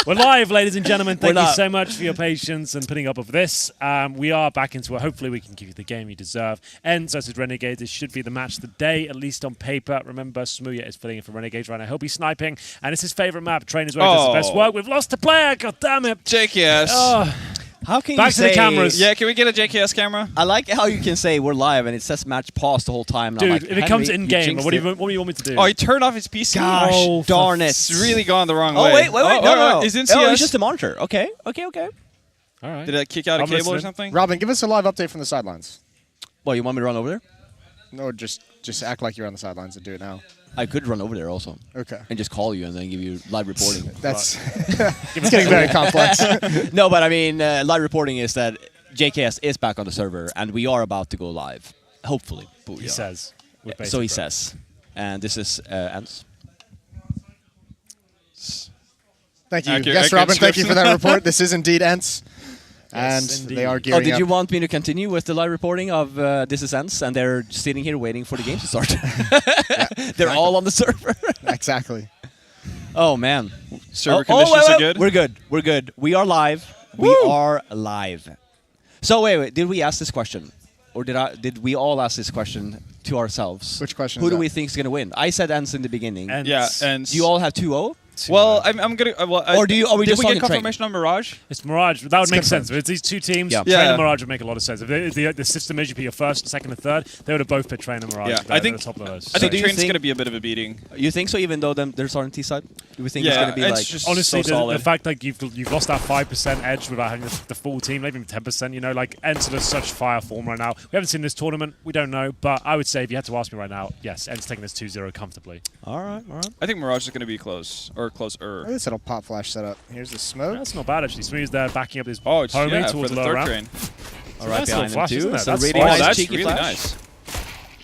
We're live, ladies and gentlemen. Thank you so much for your patience and putting up with this. We are back into it. Hopefully, we can give you the game you deserve. ENCE versus Renegades. This should be the match of the day, at least on paper. Remember, Smooya is filling in for Renegades right now. He'll be sniping, and it's his favorite map. Trainers where he does the best work. We've lost a player. God damn it. JKS. Oh. How can Back you to say... the cameras. Yeah, can we get a JKS camera? I like how you can say we're live and it says match pause the whole time. And Dude, I'm like, if it comes in-game, what do you want me to do? Oh, he turned off his PC? Gosh, darn it. It's really gone the wrong way. Oh, wait, no. He's in Oh, CS. it's just a monitor. Okay. All right. Did I kick out a cable or something? Robin, give us a live update from the sidelines. Well, you want me to run over there? No, just act like you're on the sidelines and do it now. I could run over there also. Okay. And just call you and then give you live reporting. That's it's getting very complex. No, but I mean, live reporting is that JKS is back on the server and we are about to go live. Hopefully. Booyah. He says. So he says. And this is ENCE. Thank you. Accurate, Yes, Robin, thank you for that report. This is indeed ENCE. And they are gearing up. Oh, did you want me to continue with the live reporting of this is ENCE and they're sitting here waiting for the game to start? They're all on the server. Exactly. Oh, man. Server conditions are good? We're good. We're good. We are live. Woo! We are live. So wait. Did we ask this question? Or did we all ask this question to ourselves? Which question Who is do that? we think is going to win? I said ENCE in the beginning. ENCE. Yeah, and Do you all have 2-0? Well, I'm gonna. Or do you? Are we did just we talking get confirmation on Mirage? It's Mirage. That would make confirmed. sense. If it's these two teams, Yeah. Train Yeah. and Mirage would make a lot of sense. If the system is you put your first, second, and third, they would have both put Train and Mirage. Yeah, They're I think- at the top of the list. I think do you Train's think- gonna be a bit of a beating. You think so? Even though there's RNT side, do we think it's Yeah, going to be it's like? just Honestly, so the solid. fact like you've lost that 5% edge without having the full team, maybe even 10%. You know, like ENCE does such fire form right now. We haven't seen this tournament. We don't know, but I would say if you had to ask me right now, yes, ENCE taking this 2-0 comfortably. All right. I think Mirage is gonna be close or closer. This little pop flash setup. Here's the smoke. That's not bad actually. Smooth's there backing up his Oh, it's homie yeah, for towards the the lower third round. train. All right, That's a behind them flash, too. isn't it? It's a That's really awesome. nice that's cheeky really flash. nice.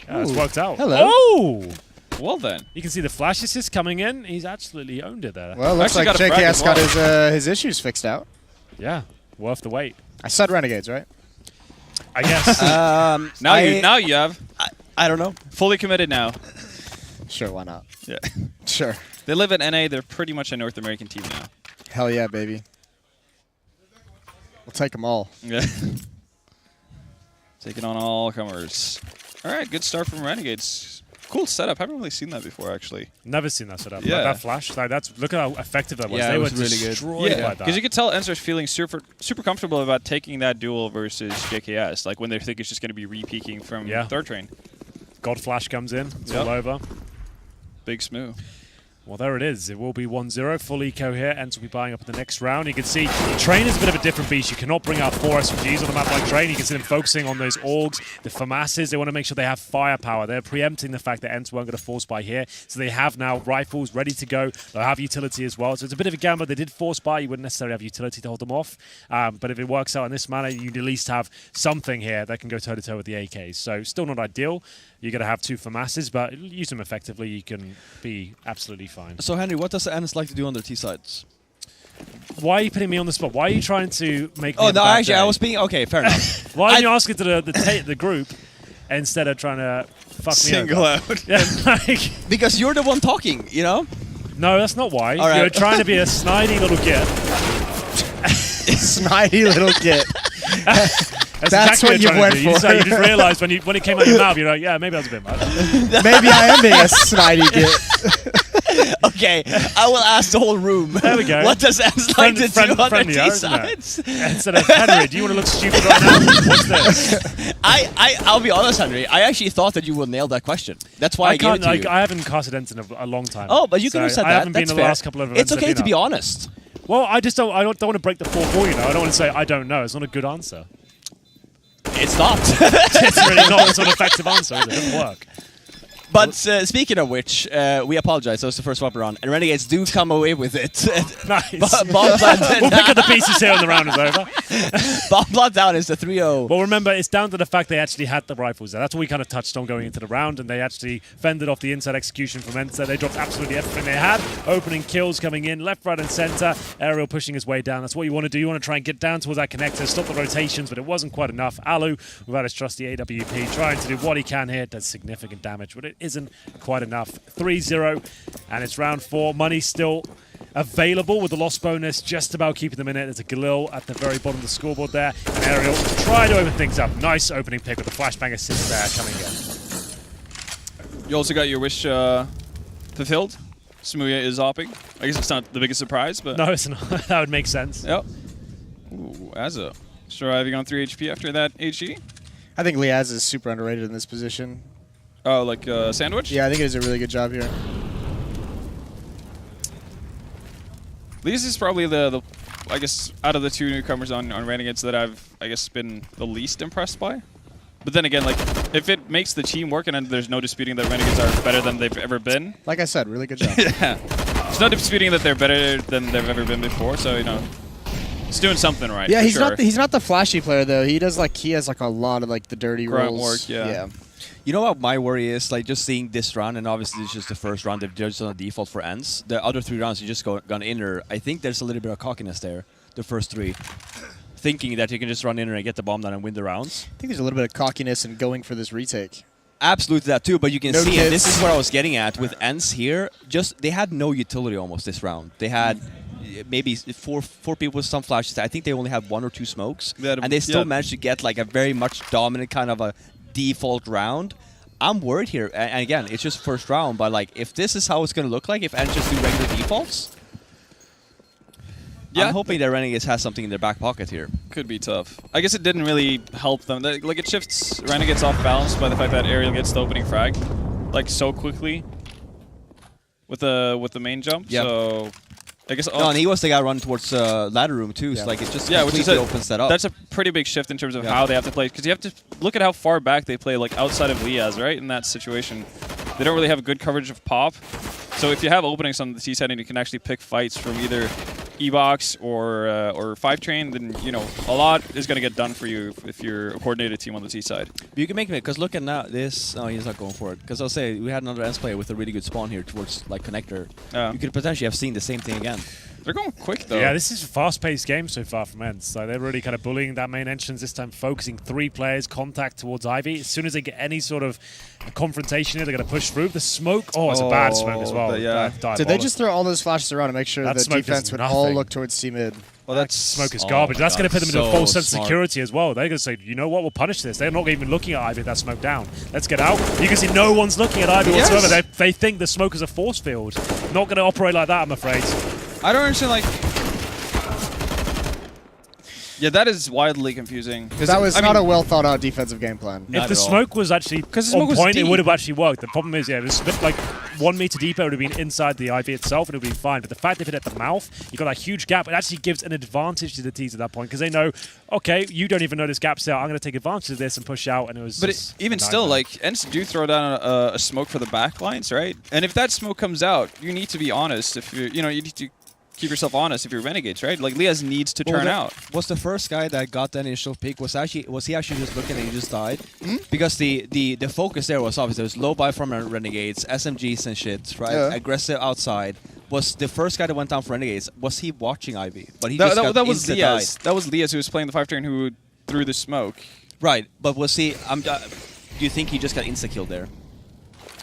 Yeah, it's worked out. Hello. Oh! Well then. You can see the flash assist coming in. He's absolutely owned it there. Well, looks Actually like got a frag JKS as got well. his issues fixed out. Yeah, worth the wait, I said Renegades, right? I guess. Now you have I don't know. fully committed now. Sure, why not? Yeah. Sure. They live in NA. They're pretty much a North American team now. Hell yeah, baby. We'll take them all. Yeah. Taking on all comers. All right, good start from Renegades. Cool setup. Haven't really seen that before, actually. Never seen that setup. Yeah. Like that flash. Like look at how effective that was. Yeah, They it were was really good. destroyed by that. because you could tell ENCE is feeling super comfortable about taking that duel versus JKS. Like when they think it's just going to be re-peaking from third train. God flash comes in. It's Yep. all over. Big smooth. Well, there it is. It will be 1-0. Full eco here. ENCE will be buying up in the next round. You can see Train is a bit of a different beast. You cannot bring out 4 SMGs on the map like Train. You can see them focusing on those Augs, the FAMASs. They want to make sure they have firepower. They're preempting the fact that ENCE weren't going to force buy here. So they have now rifles ready to go. They'll have utility as well. So it's a bit of a gamble. They did force buy. You wouldn't necessarily have utility to hold them off. But if it works out in this manner, you'd at least have something here that can go toe-to-toe with the AKs. So still not ideal. You're going to have 2 FAMASs, but use them effectively. You can be absolutely fine. So Henry, what does ENCE like to do on their T sides? Why are you putting me on the spot? Why are you trying to make me Oh have a no, bad actually, day? I was being okay. Fair enough. Why didn't you ask it to the group instead of trying to fuck me Single over? out. Yeah, like, Because you're the one talking, you know. no, that's not why. All right. You're trying to be a snidey little git. Snidey little git. That's That's exactly what you you're went trying to do. for. You just realised when it came out of your mouth, you're like, yeah, maybe that was a bit much. Maybe I am being a snidey git. Okay, I will ask the whole room. There we go. What does ENCE like to do on their T isn't sides? it? Instead of Henry, do you want to look stupid right now? What's this? I'll be honest, Henry. I actually thought that you would nail that question. That's why I gave it to you. I haven't casted ENCE in a long time. Oh, but you could have said I that. haven't That's been in the fair. last couple of events. It's okay I've to been be up. honest. Well, I don't want to break the 4-4, you know. I don't want to say I don't know. It's not a good answer. It's not. It's really not. It's not an effective answer, is it? It doesn't work. But speaking of which, we apologize. That was the first swap round. And Renegades do come away with it. Nice. Bomb plant We'll pick up the pieces here when the round is over. Bomb plant down is the 3-0. Well, remember, it's down to the fact they actually had the rifles there. That's what we kind of touched on going into the round, and they actually fended off the inside execution from ENCE. They dropped absolutely everything they had. Opening kills coming in, left, right, and center. Aerial pushing his way down. That's what you want to do. You want to try and get down towards that connector, stop the rotations, but it wasn't quite enough. Alu, without his trusty AWP, trying to do what he can here. Does significant damage, but it isn't quite enough. 3-0, and it's round 4. Money still available with the loss bonus, just about keeping them in it. There's a Galil at the very bottom of the scoreboard there. And Ariel try to open things up. Nice opening pick with the flashbang assist there coming in. You also got your wish fulfilled. Smooya is opping. I guess it's not the biggest surprise, but... No, it's not. That would make sense. Yep. Ooh, Azza. Surviving on 3 HP after that HE. I think Liaz is super underrated in this position. Oh, like Sandwich? Yeah, I think he does a really good job here. Liaz is probably the I guess, out of the 2 newcomers on Renegades that I've, I guess, been the least impressed by. But then again, like, if it makes the team work and there's no disputing that Renegades are better than they've ever been. Like I said, really good job. Yeah. There's no disputing that they're better than they've ever been before, so, you know, it's doing something right. Yeah, for he's not the flashy player though. He has like a lot of like the dirty Grunt rolls. work, yeah. You know what my worry is? Like, just seeing this round, and obviously it's just the first round they've judged on the default for ENCE. The other 3 rounds you just gone inner. I think there's a little bit of cockiness there, the first 3. Thinking that you can just run in and get the bomb down and win the rounds. I think there's a little bit of cockiness in going for this retake. Absolutely that too, but you can No see, kids. and this is what I was getting at with ENCE here, just they had no utility almost this round. They had maybe four people with some flashes. I think they only had 1 or 2 smokes, and they still managed to get like a very much dominant kind of a default round. I'm worried here, and again, it's just first round, but like if this is how it's going to look like, if ENCE just do regular defaults, I'm hoping that Renegades has something in their back pocket here. Could be tough. I guess it didn't really help them. Like, it shifts Renegades off balance by the fact that Ariel gets the opening frag, like, so quickly with the main jump. Yep. So I guess. No, and he was the guy running towards ladder room too. So like it just completely opens that up. That's a pretty big shift in terms of how they have to play, because you have to look at how far back they play, like outside of Liaz, right? In that situation, they don't really have good coverage of pop. So if you have openings on the T side and you can actually pick fights from either E-Box or 5-Train, then, you know, a lot is going to get done for you if you're a coordinated team on the T side. But you can make it, because look at now this. Oh, he's not going for it. Because I'll say we had another ENCE player with a really good spawn here towards like connector. You could potentially have seen the same thing again. They're going quick though. Yeah, this is a fast-paced game so far from ENCE. So they're really kind of bullying that main entrance this time, focusing 3 players, contact towards Ivy. As soon as they get any sort of confrontation here, they're going to push through. The smoke, it's a bad smoke as well. Did they just throw all those flashes around to make sure that the defense would all look towards T mid? Well, that smoke is garbage. That's going to put them into a false sense of security as well. They're going to say, you know what, we'll punish this. They're not even looking at Ivy with that smoke down. Let's get out. You can see no one's looking at Ivy whatsoever. They think the smoke is a force field. Not going to operate like that, I'm afraid. I don't understand, like... Yeah, that is wildly confusing. That was not a well thought out defensive game plan. If the smoke was actually on point, it would have actually worked. The problem is, it was like 1 meter deeper, it would have been inside the Ivy itself, and it would have been fine. But the fact that it hit at the mouth, you got that huge gap. It actually gives an advantage to the T's at that point, because they know, okay, you don't even know this gap's there. I'm going to take advantage of this and push out. And it was. But even still, like, ENCE do throw down a smoke for the backlines, right? And if that smoke comes out, you need to be honest. If you need to keep yourself honest if you're Renegades, right? Like, Liaz needs to turn out. Was the first guy that got that initial pick, was he actually just looking and he just died? Because the focus there was obviously, there was low buy from Renegades, SMGs and shit, right? Yeah. Aggressive outside. Was the first guy that went down for Renegades, was he watching Ivy? But he that was insta Liaz. died. That was Liaz who was playing the 5-turn who threw the smoke. Right, but was he... do you think he just got insta-killed there?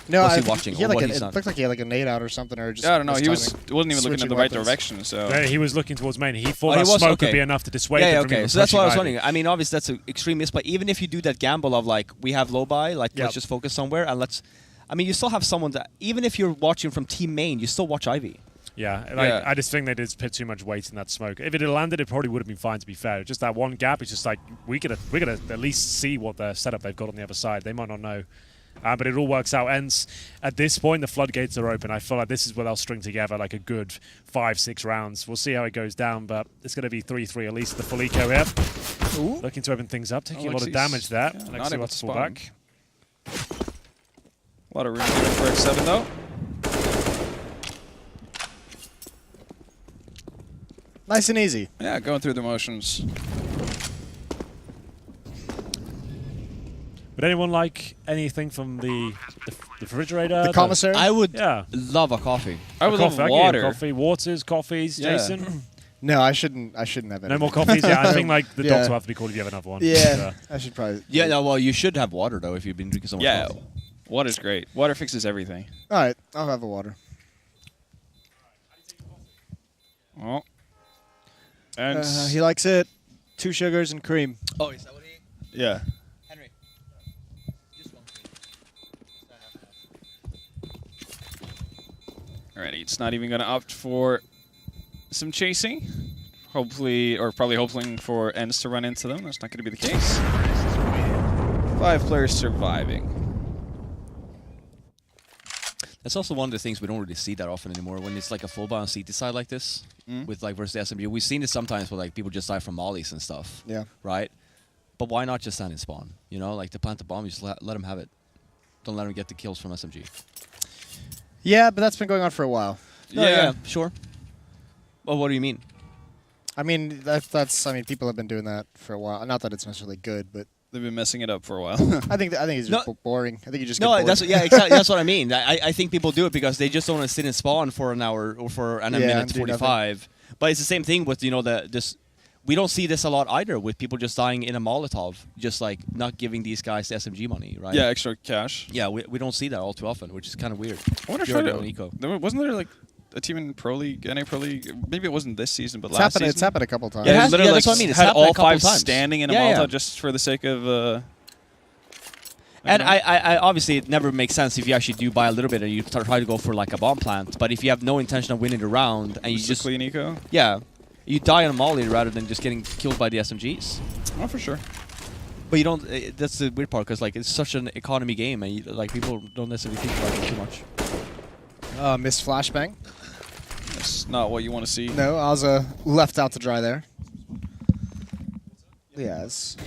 No, was he watching? It Or looked like he had like a nade out or something, or just. I don't know. He wasn't even looking switching in the right weapons. direction. So Yeah, he was looking towards main. He thought that smoke would be enough to dissuade him from even So that's what I was pushing wondering. I mean, obviously that's an extreme miss, but even if you do that gamble of like, we have low buy, like let's just focus somewhere and let's... I mean, you still have someone that, even if you're watching from team main, you still watch Ivy. Yeah, I just think they did put too much weight in that smoke. If it had landed, it probably would have been fine, to be fair. Just that one gap, it's just like, we gotta at least see what the setup they've got on the other side. They might not know. But it all works out. ENCE, at this point, the floodgates are open. I feel like this is where they'll string together like a good 5-6 rounds. We'll see how it goes down, but it's going to be 3-3 at least at the full eco here. Ooh. Looking to open things up, taking a lot of damage there. Yeah, Next to pull back. A lot of room here for X7 though. Nice and easy. Yeah, going through the motions. Would anyone like anything from the refrigerator? The commissary? I would love a coffee. I would love water. Waters, coffees, Jason? No, I shouldn't have anything. No more coffees? Yeah, I think like the docs will have to be called if you have another one. Yeah, I should probably... Yeah, no, well, you should have water, though, if you've been drinking so much coffee. Water's great. Water fixes everything. All right, I'll have a water. Oh. And He likes it. 2 sugars and cream. Oh, is that what he? yeah. Henry. Just one Alrighty, it's not even going to opt for some chasing. Hopefully, or probably hoping for ENCE to run into them. That's not going to be the case. 5 players surviving. That's also one of the things we don't really see that often anymore. When it's like a full bound CT side like this, with like versus SMG, we've seen it sometimes where like people just die from mollies and stuff. Yeah. Right. But why not just stand in spawn? You know, like to plant the bomb, you just let them have it. Don't let them get the kills from SMG. Yeah, but that's been going on for a while. Yeah, sure. Well, what do you mean? I mean, that's. I mean, people have been doing that for a while. Not that it's necessarily good, but They've been messing it up for a while. I think it's just boring. I think you just get No, bored. that's exactly. That's what I mean. I think people do it because they just don't want to sit and spawn for an hour or for a minute 45. But it's the same thing with this. We don't see this a lot either with people just dying in a Molotov, just like not giving these guys the SMG money, right? Yeah, extra cash. Yeah, we don't see that all too often, which is kind of weird. I wonder if wasn't there like a team in Pro League, NA Pro League? Maybe it wasn't this season, but last season. It's happened a couple times. Yeah, It literally that's what I mean. It's had happened a all couple 5 times. standing in a Yeah, Molotov just for the sake of. And I obviously it never makes sense if you actually do buy a little bit and you try to go for like a bomb plant. But if you have no intention of winning the round and you just clean eco. Yeah, you die on a molly rather than just getting killed by the SMGs. Oh, for sure. But you don't. That's the weird part because like it's such an economy game and like people don't necessarily think about it too much. Missed flashbang. That's not what you want to see. No, Ozza left out to dry there. Yes.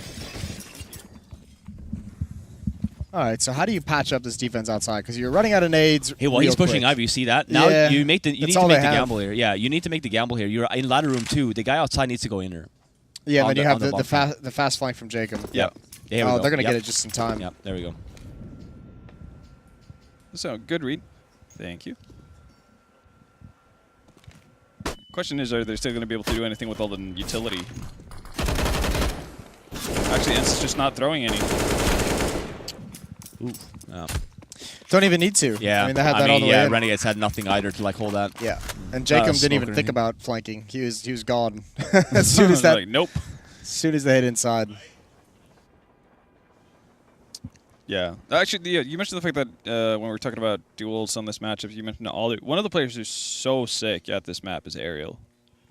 All right, so how do you patch up this defense outside? Because you're running out of nades. Hey, well, he's pushing Ivy. You see that? Now Yeah, you need to make the have. gamble here. Yeah, you need to make the gamble here. You're in ladder room 2. The guy outside needs to go in there. Yeah, on then you the- have on the the fast flank from Jacob. Yeah. There we Oh, go. they're going to Yep. get it just in time. Yep, there we go. So, good read. Thank you. Question is, are they still going to be able to do anything with all the utility? Actually, ENCE is just not throwing any. Ooh. Yeah. Don't even need to. Yeah. I mean, they had that all the way in. Renegades had nothing either to like hold that. Yeah. And Jacob didn't even smoker think here. about flanking. He was gone as soon as Like, nope. as soon as they hit inside. Yeah. Actually, yeah, you mentioned the fact that when we were talking about duels on this matchup, you mentioned one of the players who's so sick at this map is Ariel.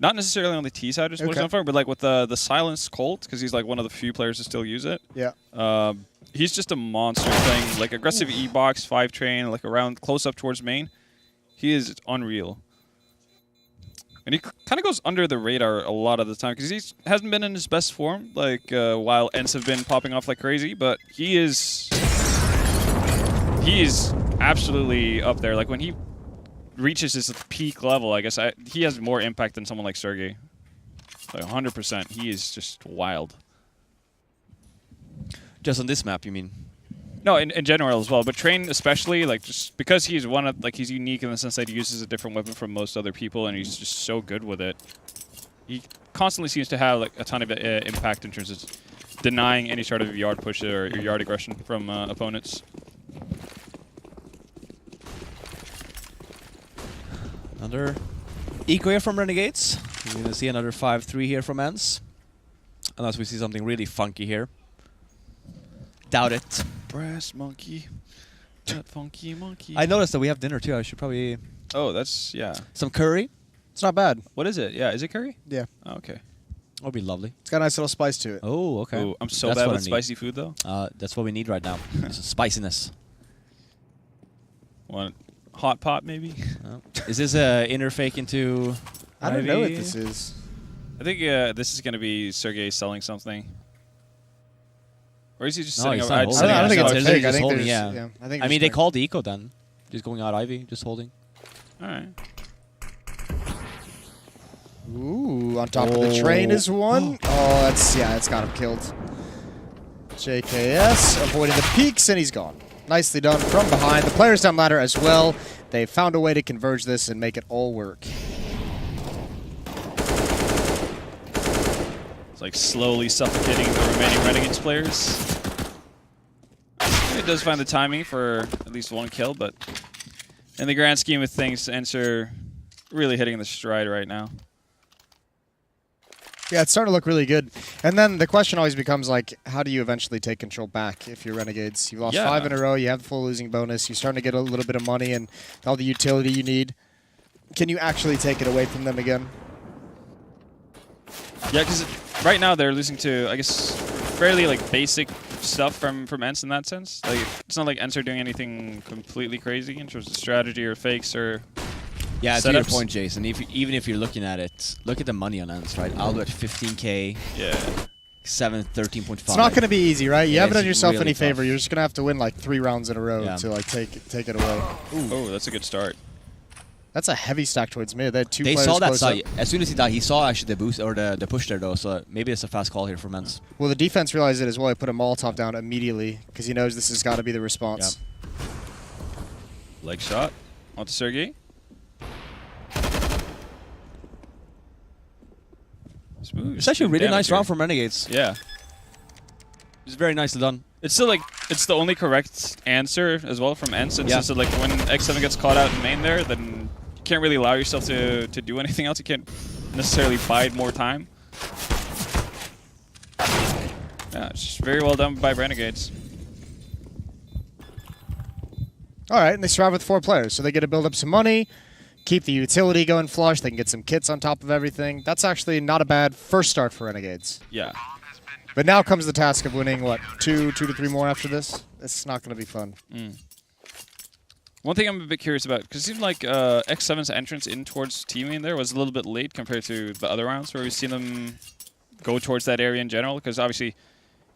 Not necessarily on the T side, just Okay. on fire, but like with the Silence Colt, because he's like one of the few players to still use it. Yeah. He's just a monster playing like aggressive E-box, 5 train, like around close up towards main. He is unreal. And he kind of goes under the radar a lot of the time because he hasn't been in his best form, like while ENCE have been popping off like crazy, but he is absolutely up there. Like when he reaches his peak level, I guess he has more impact than someone like Sergey. Like 100%. He is just wild. Just on this map, you mean? No, in general as well, but Train especially, like just because he's he's unique in the sense that he uses a different weapon from most other people, and he's just so good with it. He constantly seems to have like a ton of impact in terms of denying any sort of yard push or yard aggression from opponents. Another eco here from Renegades. We're going to see another 5-3 here from ENCE. Unless we see something really funky here. Doubt it. Brass monkey. That funky monkey. I noticed that we have dinner too. I should probably... Oh, that's, yeah. Some curry. It's not bad. What is it? Yeah, is it curry? Yeah. Oh, okay. That would be lovely. It's got a nice little spice to it. Oh, okay. Ooh, I'm so That's bad what with I need. spicy food, though. That's what we need right now. Some spiciness. Want hot pot, maybe? Is this a inner fake into... I don't know what Ivy? this is. I think this is going to be Sergey selling something. Or is he just No, sitting he's over? not holding I don't think it. it's They're a fake. I just think holding, there's, yeah. I think I there's mean, they fake. called the eco then. Just going out Ivy, just holding. All right. Ooh, on top of the train is one. Oh, it's got him killed. JKS avoiding the peaks, and he's gone. Nicely done from behind. The players down ladder as well. They found a way to converge this and make it all work. It's like slowly suffocating the remaining Renegades players. It does find the timing for at least one kill, but in the grand scheme of things, ENCE are really hitting the stride right now. Yeah, it's starting to look really good. And then the question always becomes, like, how do you eventually take control back if you're Renegades? You've lost 5 in a row, you have the full losing bonus, you're starting to get a little bit of money and all the utility you need. Can you actually take it away from them again? Yeah, because right now they're losing to, I guess, fairly like basic stuff from ENCE in that sense. Like, it's not like ENCE are doing anything completely crazy in terms of strategy or fakes or Yeah, setups. to your point, Jason, even if you're looking at it, look at the money on ENCE, right? Aldo at 15K. Yeah. 7, 13.5. It's not going to be easy, right? You Yeah, haven't done it's yourself really any tough. favor. You're just going to have to win like 3 rounds in a row to like take it away. Oh, that's a good start. That's a heavy stack towards mid. They had 2 They players saw that close side. up. As soon as he died, he saw actually the boost or the push there though. So maybe it's a fast call here for ENCE. Well, the defense realized it as well. He put a Molotov down immediately because he knows this has got to be the response. Leg shot onto Sergey. Smooth. It's actually a really Damage nice here. round from Renegades. Yeah. It's very nicely done. It's still like, it's the only correct answer as well from ENCE. Since it's like when X7 gets caught out in main there, then you can't really allow yourself to do anything else. You can't necessarily bide more time. Yeah, it's just very well done by Renegades. All right, and they survive with 4 players, so they get to build up some money, keep the utility going flush. They can get some kits on top of everything. That's actually not a bad first start for Renegades. Yeah. But now comes the task of winning, what, 2 to 3 more after this? It's not going to be fun. One thing I'm a bit curious about, because it seemed like X7's entrance in towards teaming there was a little bit late compared to the other rounds where we've seen them go towards that area in general, because obviously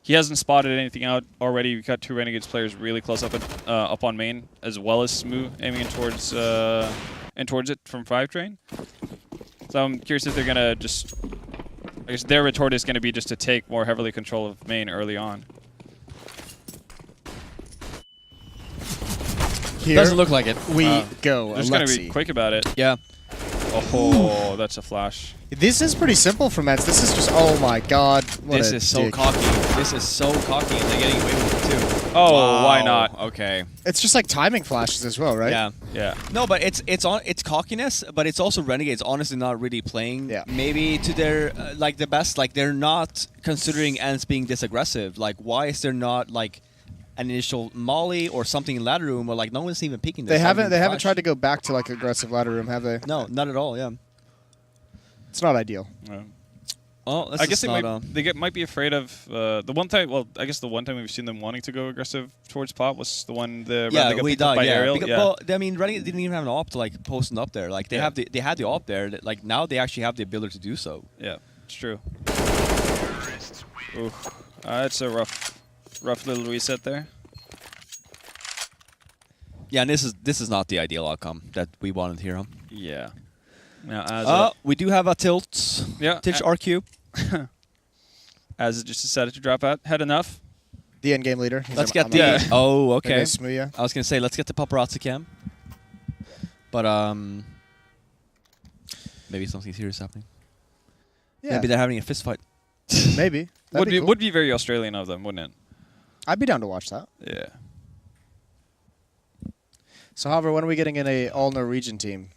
he hasn't spotted anything out already. We've got 2 Renegades players really close up on main, as well as Smooth aiming in towards it from 5 train. So I'm curious if they're going to just... I guess their retort is going to be just to take more heavily control of main early on. Here Doesn't look like it. we go. They're just going to be quick about it. Yeah. Oh, that's a flash. This is pretty simple for Mets. This is just, oh my god. What This a is so dick. cocky. This is so cocky, and they're getting away with it too. Oh, Wow. why not? Okay. It's just like timing flashes as well, right? Yeah. Yeah. No, but it's cockiness, but it's also Renegades honestly not really playing maybe to their like the best. Like they're not considering ENCE being this aggressive. Like why is there not like an initial molly or something in ladder room, or like no one's even peeking this? They haven't tried to go back to like aggressive ladder room, have they? No, not at all. Yeah. It's not ideal. Oh, I guess they might be afraid of the one time. Well, I guess the one time we've seen them wanting to go aggressive towards Pop was the one round they got picked up by Aerial. Well, I mean, Renegades didn't even have an op to like posting up there. Like they had the op there. That, like now they actually have the ability to do so. Yeah, it's true. Oof. It's a rough little reset there. Yeah, and this is not the ideal outcome that we wanted here. Huh? Yeah. Now, we do have a tilt. Yeah. Tilt RQ. As it just decided to drop out. Had enough. The end game leader. Let's get the. Oh, okay. Smooth, I was gonna say let's get the paparazzi cam. But maybe something serious happening. Yeah. Maybe they're having a fist fight. Maybe. Would be very Australian of them, wouldn't it? I'd be down to watch that. Yeah. So, however, when are we getting in a all Norwegian team?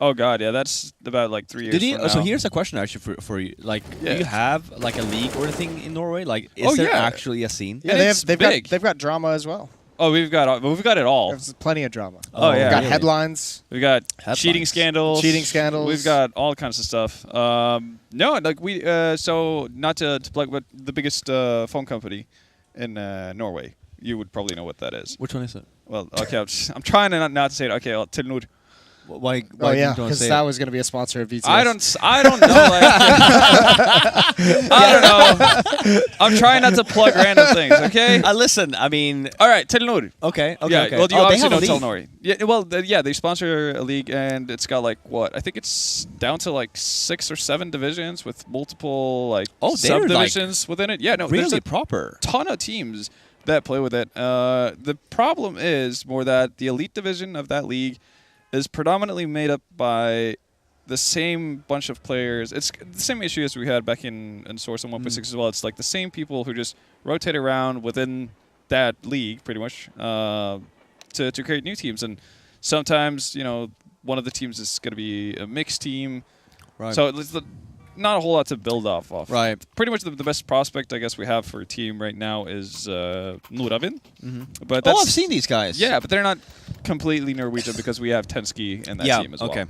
Oh god, yeah, that's about like 3 years. From So now. here's a question actually for you. Like, do you have like a league or anything in Norway? Like, is Oh, there yeah. actually a scene? Yeah, And they've got drama as well. Oh, we've got it all. There's plenty of drama. Oh, yeah. We've got really? headlines. We got Headlines. cheating scandals. We've got all kinds of stuff. No, like we. So not to plug, but the biggest phone company in Norway. You would probably know what that is. Which one is it? Well, okay, I'm trying to not to say it. Okay, Telenor. Why Oh yeah, don't because say that it? was going to be a sponsor of VTS. I don't know. Like, I don't know. I'm trying not to plug random things. Okay. Listen, I mean, All right, Telenor. okay. Yeah. Okay. Well, you they obviously have a know league. Telenor. Yeah. Well, they sponsor a league, and it's got like what? I think it's down to like 6 or 7 divisions with multiple like Oh, they're, subdivisions within it. Yeah. No. There's Really a proper. ton of teams that play with it. The problem is more that the elite division of that league is predominantly made up by the same bunch of players. It's the same issue as we had back in Source and 1.6 as well. It's like the same people who just rotate around within that league pretty much to create new teams. And sometimes, one of the teams is going to be a mixed team. Right. So not a whole lot to build off of. Right. Pretty much the best prospect I guess we have for a team right now is Nuravin. But I've seen these guys. Yeah, but they're not completely Norwegian because we have Tensky in that team as well. Okay.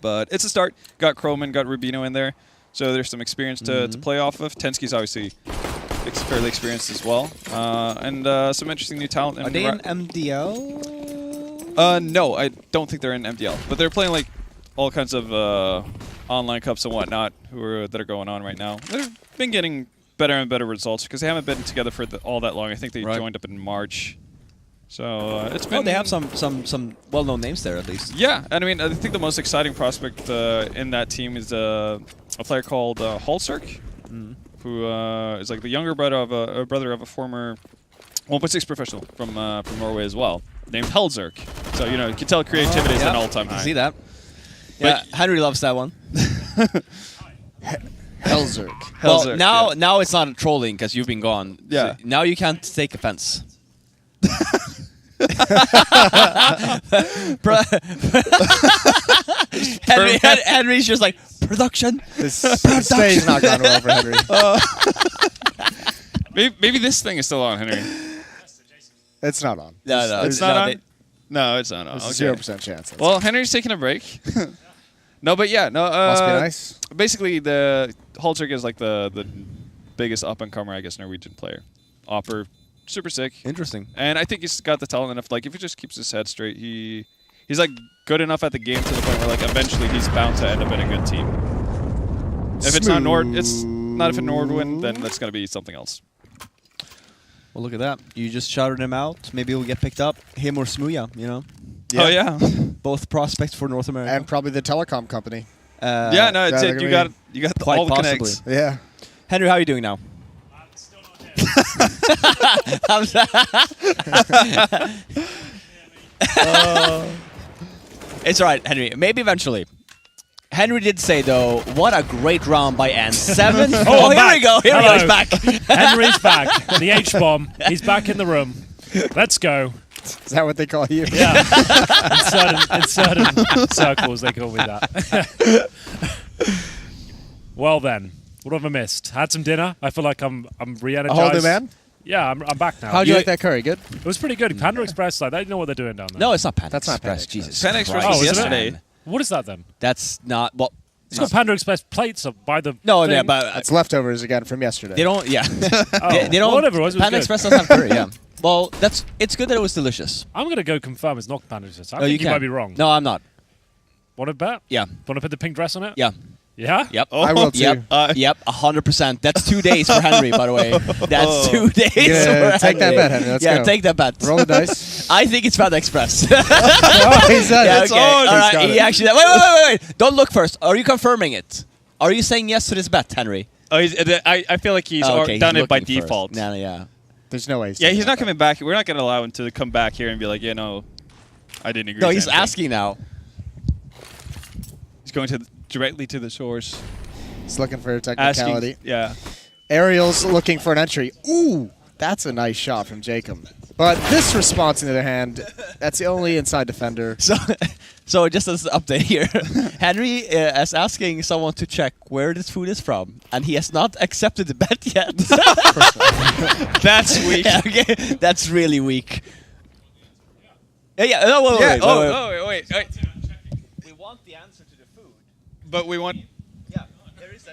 But it's a start. Got Croman, got Rubino in there. So there's some experience to play off of. Tensky's obviously fairly experienced as well. And some interesting new talent. Are they in MDL? No, I don't think they're in MDL. But they're playing like all kinds of online cups and whatnot that are going on right now. They've been getting better and better results because they haven't been together for all that long. I think they joined up in March. So it's been... Oh, they have some well-known names there at least. Yeah, and I mean, I think the most exciting prospect in that team is a player called Halserk, who is like the younger brother of a former 1.6 professional from Norway as well, named Helzerk. So you know, you can tell creativity is an all-time high. I see that. Yeah, Henry loves that one. Helzerk. Well, now it's not trolling because you've been gone. Yeah. So now you can't take offense. Henry's just like, production. This day's not gone well for Henry. Maybe this thing is still on, Henry. It's not on. No, It's not on? No, it's not on. There's Okay. a 0% chance. Well, Henry's taking a break. No, but yeah, no. Must be nice. Basically, the Halserk is like the biggest up-and-comer, I guess, Norwegian player. Opper, super sick. Interesting. And I think he's got the talent enough. Like, if he just keeps his head straight, he's like good enough at the game to the point where like eventually he's bound to end up in a good team. If it's not if Nordwin, then that's gonna be something else. Well, look at that. You just shouted him out. Maybe he'll get picked up. Him or Smuya, you know. Yeah. Oh yeah. Both prospects for North America. And probably the telecom company. Yeah, no, it's that it. are You gonna got Quite all the possibly. connects. Yeah. Henry, how are you doing now? Still not dead. It's all right, Henry. Maybe eventually. Henry did say, though, what a great round by ENCE. 7. Oh, here we go. Here we go. He's Hello. back. Henry's back. The H-bomb. He's back in the room. Let's go. Is that what they call you? Yeah. in certain circles, they call me that. Well then, what have I missed? Had some dinner. I feel like I'm re-energized. A whole new man? Yeah, I'm back now. How'd you like that curry? Good? It was pretty good. Panda Express, like, they know what they're doing down there. No, it's not Panda That's not Express. Panda Jesus Panda Express Christ. was isn't it? yesterday. What is that then? That's not... Well, It's got Panda Express plates up by the no, thing. yeah, but That's leftovers again from yesterday. they don't... Yeah. Oh, they don't... whatever it was Panda good. Express doesn't have curry, yeah. Well, it's good that it was delicious. I'm going to go confirm it's not Panda Express. I No, think you can. might be wrong. No, I'm not. Want to bet? Yeah. Want to put the pink dress on it? Yeah. Yeah? Yep. I will too. Yep. Yep. 100%. That's 2 days for Henry, by the way. That's 2 days Yeah, for take that Henry. bet, Henry. Let's yeah, go. take that bet. Roll the dice. I think it's Panda Express. Oh, he said Yeah, it. okay. He's All right. got He it. actually. Wait. Don't look first. Are you confirming it? Are you saying yes to this bet, Henry? Oh, I feel like he's Oh, okay, done he's it by looking first. default. No, yeah. There's no way. Yeah, he's not coming back. We're not going to allow him to come back here and be like, yeah, no, I didn't agree. No, to he's anything. asking now. He's going directly to the source. He's looking for a technicality. Asking, yeah. Ariel's looking for an entry. Ooh, that's a nice shot from Jacob. But this response, on the other hand, that's the only inside defender. So just as an update here, Henry is asking someone to check where this food is from, and he has not accepted the bet yet. That's weak. Yeah, okay, that's really weak. Yeah. No, wait. Wait. We want the answer to the food. But we want... Yeah, there is a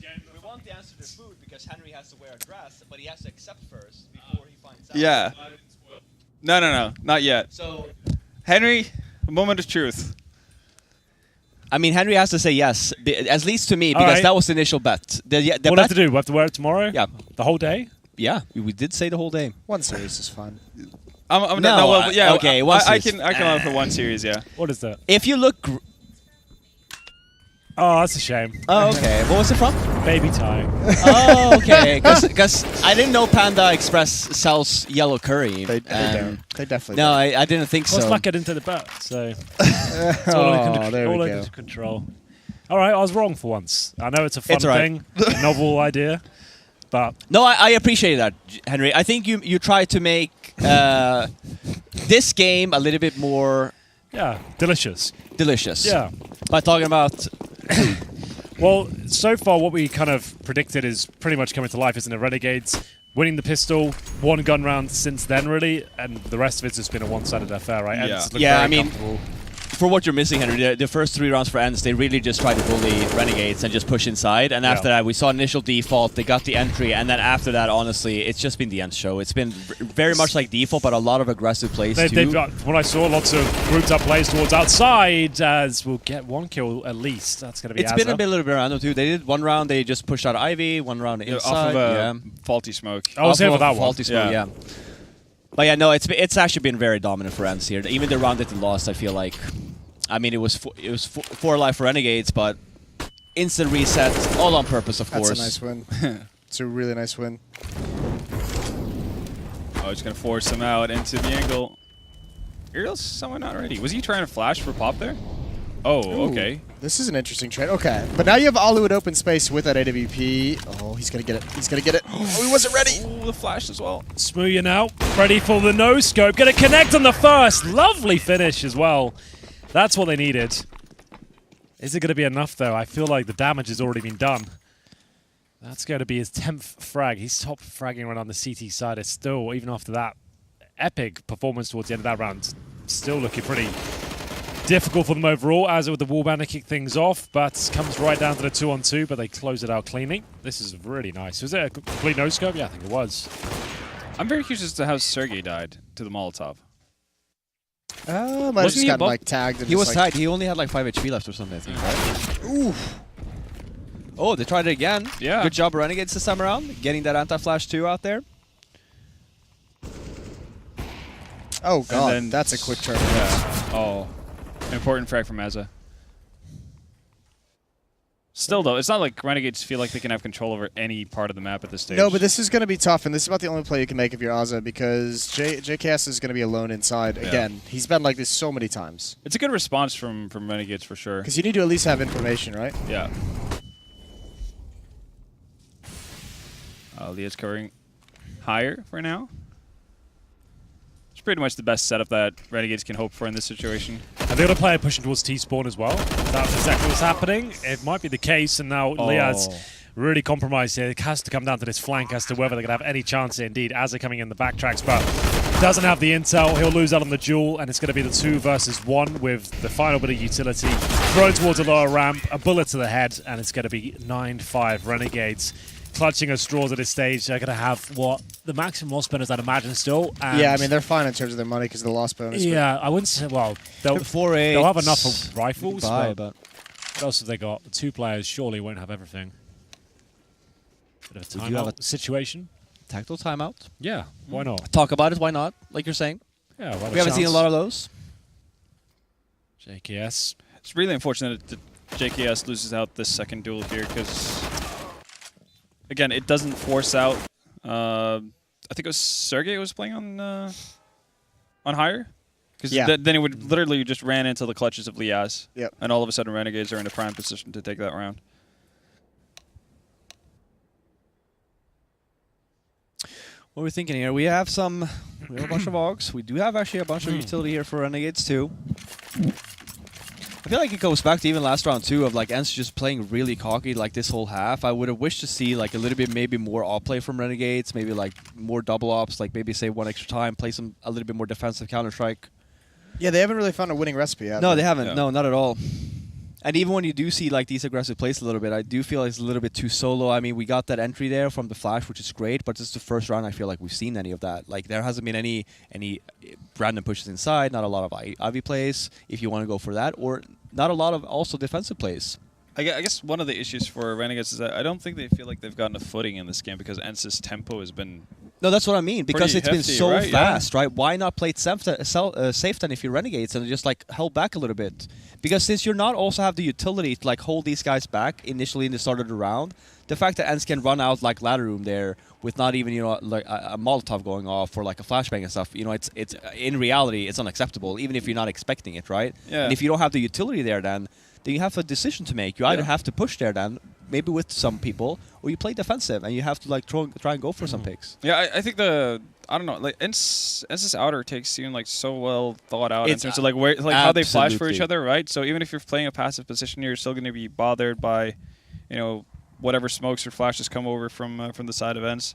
game. We want the answer to the food because Henry has to wear a dress, but he has to accept first before he finds out. Yeah. No. Not yet. So, Henry, a moment of truth. I mean, Henry has to say yes, at least to me, All because right. that was the initial bet. The What do we bet, have to do? We have to wear it tomorrow? Yeah. The whole day? Yeah, we did say the whole day. One series is fine. Okay, one I series. can allow for one series, yeah. What is that? If you look... Oh, that's a shame. Oh, okay. What was it from? Baby time. Oh, okay. Because I didn't know Panda Express sells yellow curry. They don't. They definitely No, don't. I didn't think Let's so. not get into the bet, so... It's all there we go. under control. All right, I was wrong for once. I know it's a fun It's all right. thing, a novel idea, but... No, I appreciate that, Henry. I think you try to make this game a little bit more Yeah, delicious. delicious. Yeah. By talking about Well, so far what we kind of predicted is pretty much coming to life, isn't it? Renegades winning the pistol, one gun round since then, really, and the rest of it's just been a one-sided affair, right? Yeah, I mean, for what you're missing, Henry, the first 3 rounds for ENCE, they really just tried to bully Renegades and just push inside. And after that, we saw initial default, they got the entry, and then after that, honestly, it's just been the ENCE show. It's been very much like default, but a lot of aggressive plays too. They've got, what I saw, lots of grouped up plays towards outside, as we'll get 1 kill at least. That's going to be It's been a little bit random too. They did 1 round, they just pushed out Ivy, 1 round inside. Off of faulty smoke. I was here for that one. Faulty smoke, yeah. But yeah, no, it's actually been very dominant for ENCE here. Even the round that they lost, I feel like, I mean, it was 4 alive for Renegades, but instant reset, all on purpose, of course. That's a nice win. It's a really nice win. Oh, he's going to force him out into the angle. Ariel's someone not ready. Was he trying to flash for pop there? Oh, Ooh, okay. This is an interesting trade. Okay, but now you have Alu at open space with that AWP. Oh, he's going to get it. He's going to get it. Oh, he wasn't ready. Oh, the flash as well. Smooya now, ready for the no-scope. Going to connect on the first. Lovely finish as well. That's what they needed. Is it going to be enough, though? I feel like the damage has already been done. That's going to be his 10th frag. He's top fragging right on the CT side. It's still, even after that epic performance towards the end of that round, still looking pretty difficult for them overall, as with the wallband to kick things off, but comes right down to the 2-on-2, but they close it out cleanly. This is really nice. Was it a complete no-scope? Yeah, I think it was. I'm very curious as to how Sergey died to the Molotov. Might have just gotten like tagged. And he was tagged. He only had like 5 HP left or something, I think, right? Oof. Oh, they tried it again. Yeah. Good job, Renegades, this time around. Getting that anti-flash 2 out there. Oh, God. That's a quick turn. Yeah. Oh. Important frag from Azza. Still, though, it's not like Renegades feel like they can have control over any part of the map at this stage. No, but this is going to be tough, and this is about the only play you can make if you're Azza, because JKS is going to be alone inside. Yeah. Again, he's been like this so many times. It's a good response from Renegades for sure. Because you need to at least have information, right? Yeah. Leah's covering higher for now. It's pretty much the best setup that Renegades can hope for in this situation. And the other player pushing towards T-spawn as well. That's exactly what's happening. It might be the case, and now Leah's really compromised here. It has to come down to this flank as to whether they're going to have any chance indeed. As they're coming in the backtracks, but doesn't have the intel. He'll lose out on the duel, and it's going to be the 2 versus 1 with the final bit of utility. Thrown towards a lower ramp, a bullet to the head, and it's going to be 9-5 Renegades. Clutching at straws at this stage. They're going to have, what, the maximum loss bonus, I'd imagine, still. Yeah, I mean, they're fine in terms of their money because of the loss bonus. Yeah, I wouldn't say, well, they'll have enough of rifles, but what else have they got? The 2 players surely won't have everything. Bit of a timeout situation. Tactical timeout. Yeah, why not? Talk about it, why not? Like you're saying. Yeah, we haven't seen a lot of those. JKS. It's really unfortunate that JKS loses out this second duel here because, again, it doesn't force out. I think it was Sergey was playing on higher. Because then it would literally just ran into the clutches of Liaz. Yep. And all of a sudden Renegades are in a prime position to take that round. What are we thinking here? We have a bunch of Augs. We do have actually a bunch of utility here for Renegades too. I feel like it goes back to even last round too, of like ENCE just playing really cocky like this whole half. I would have wished to see like a little bit maybe more op play from Renegades, maybe like more double ops, like maybe save 1 extra time, play a little bit more defensive Counter-Strike. Yeah, they haven't really found a winning recipe yet. No, they haven't. Yeah. No, not at all. And even when you do see like these aggressive plays a little bit, I do feel like it's a little bit too solo. I mean, we got that entry there from the flash, which is great, but this is the first round I feel like we've seen any of that. Like there hasn't been any random pushes inside, not a lot of Ivy plays, if you want to go for that, or not a lot of also defensive plays. I guess one of the issues for Renegades is that I don't think they feel like they've gotten a footing in this game because ENCE's tempo has been... No, that's what I mean, because it's been so right? fast, right? Why not play it safe then if you're Renegades and just like held back a little bit? Because since you're not also have the utility to like hold these guys back initially in the start of the round, the fact that ENCE can run out like ladder room there with not even, you know, like a Molotov going off or like a flashbang and stuff, you know, it's in reality it's unacceptable, even if you're not expecting it, right? Yeah. And if you don't have the utility there, then you have a decision to make. You either have to push there then, maybe with some people, or you play defensive and you have to like try and go for some picks. Yeah, I think I don't know, like ENCE's outer takes seem like so well thought out in terms of like where, like how they flash for each other, right? So even if you're playing a passive position, you're still going to be bothered by you know, whatever smokes or flashes come over from the side of ENCE.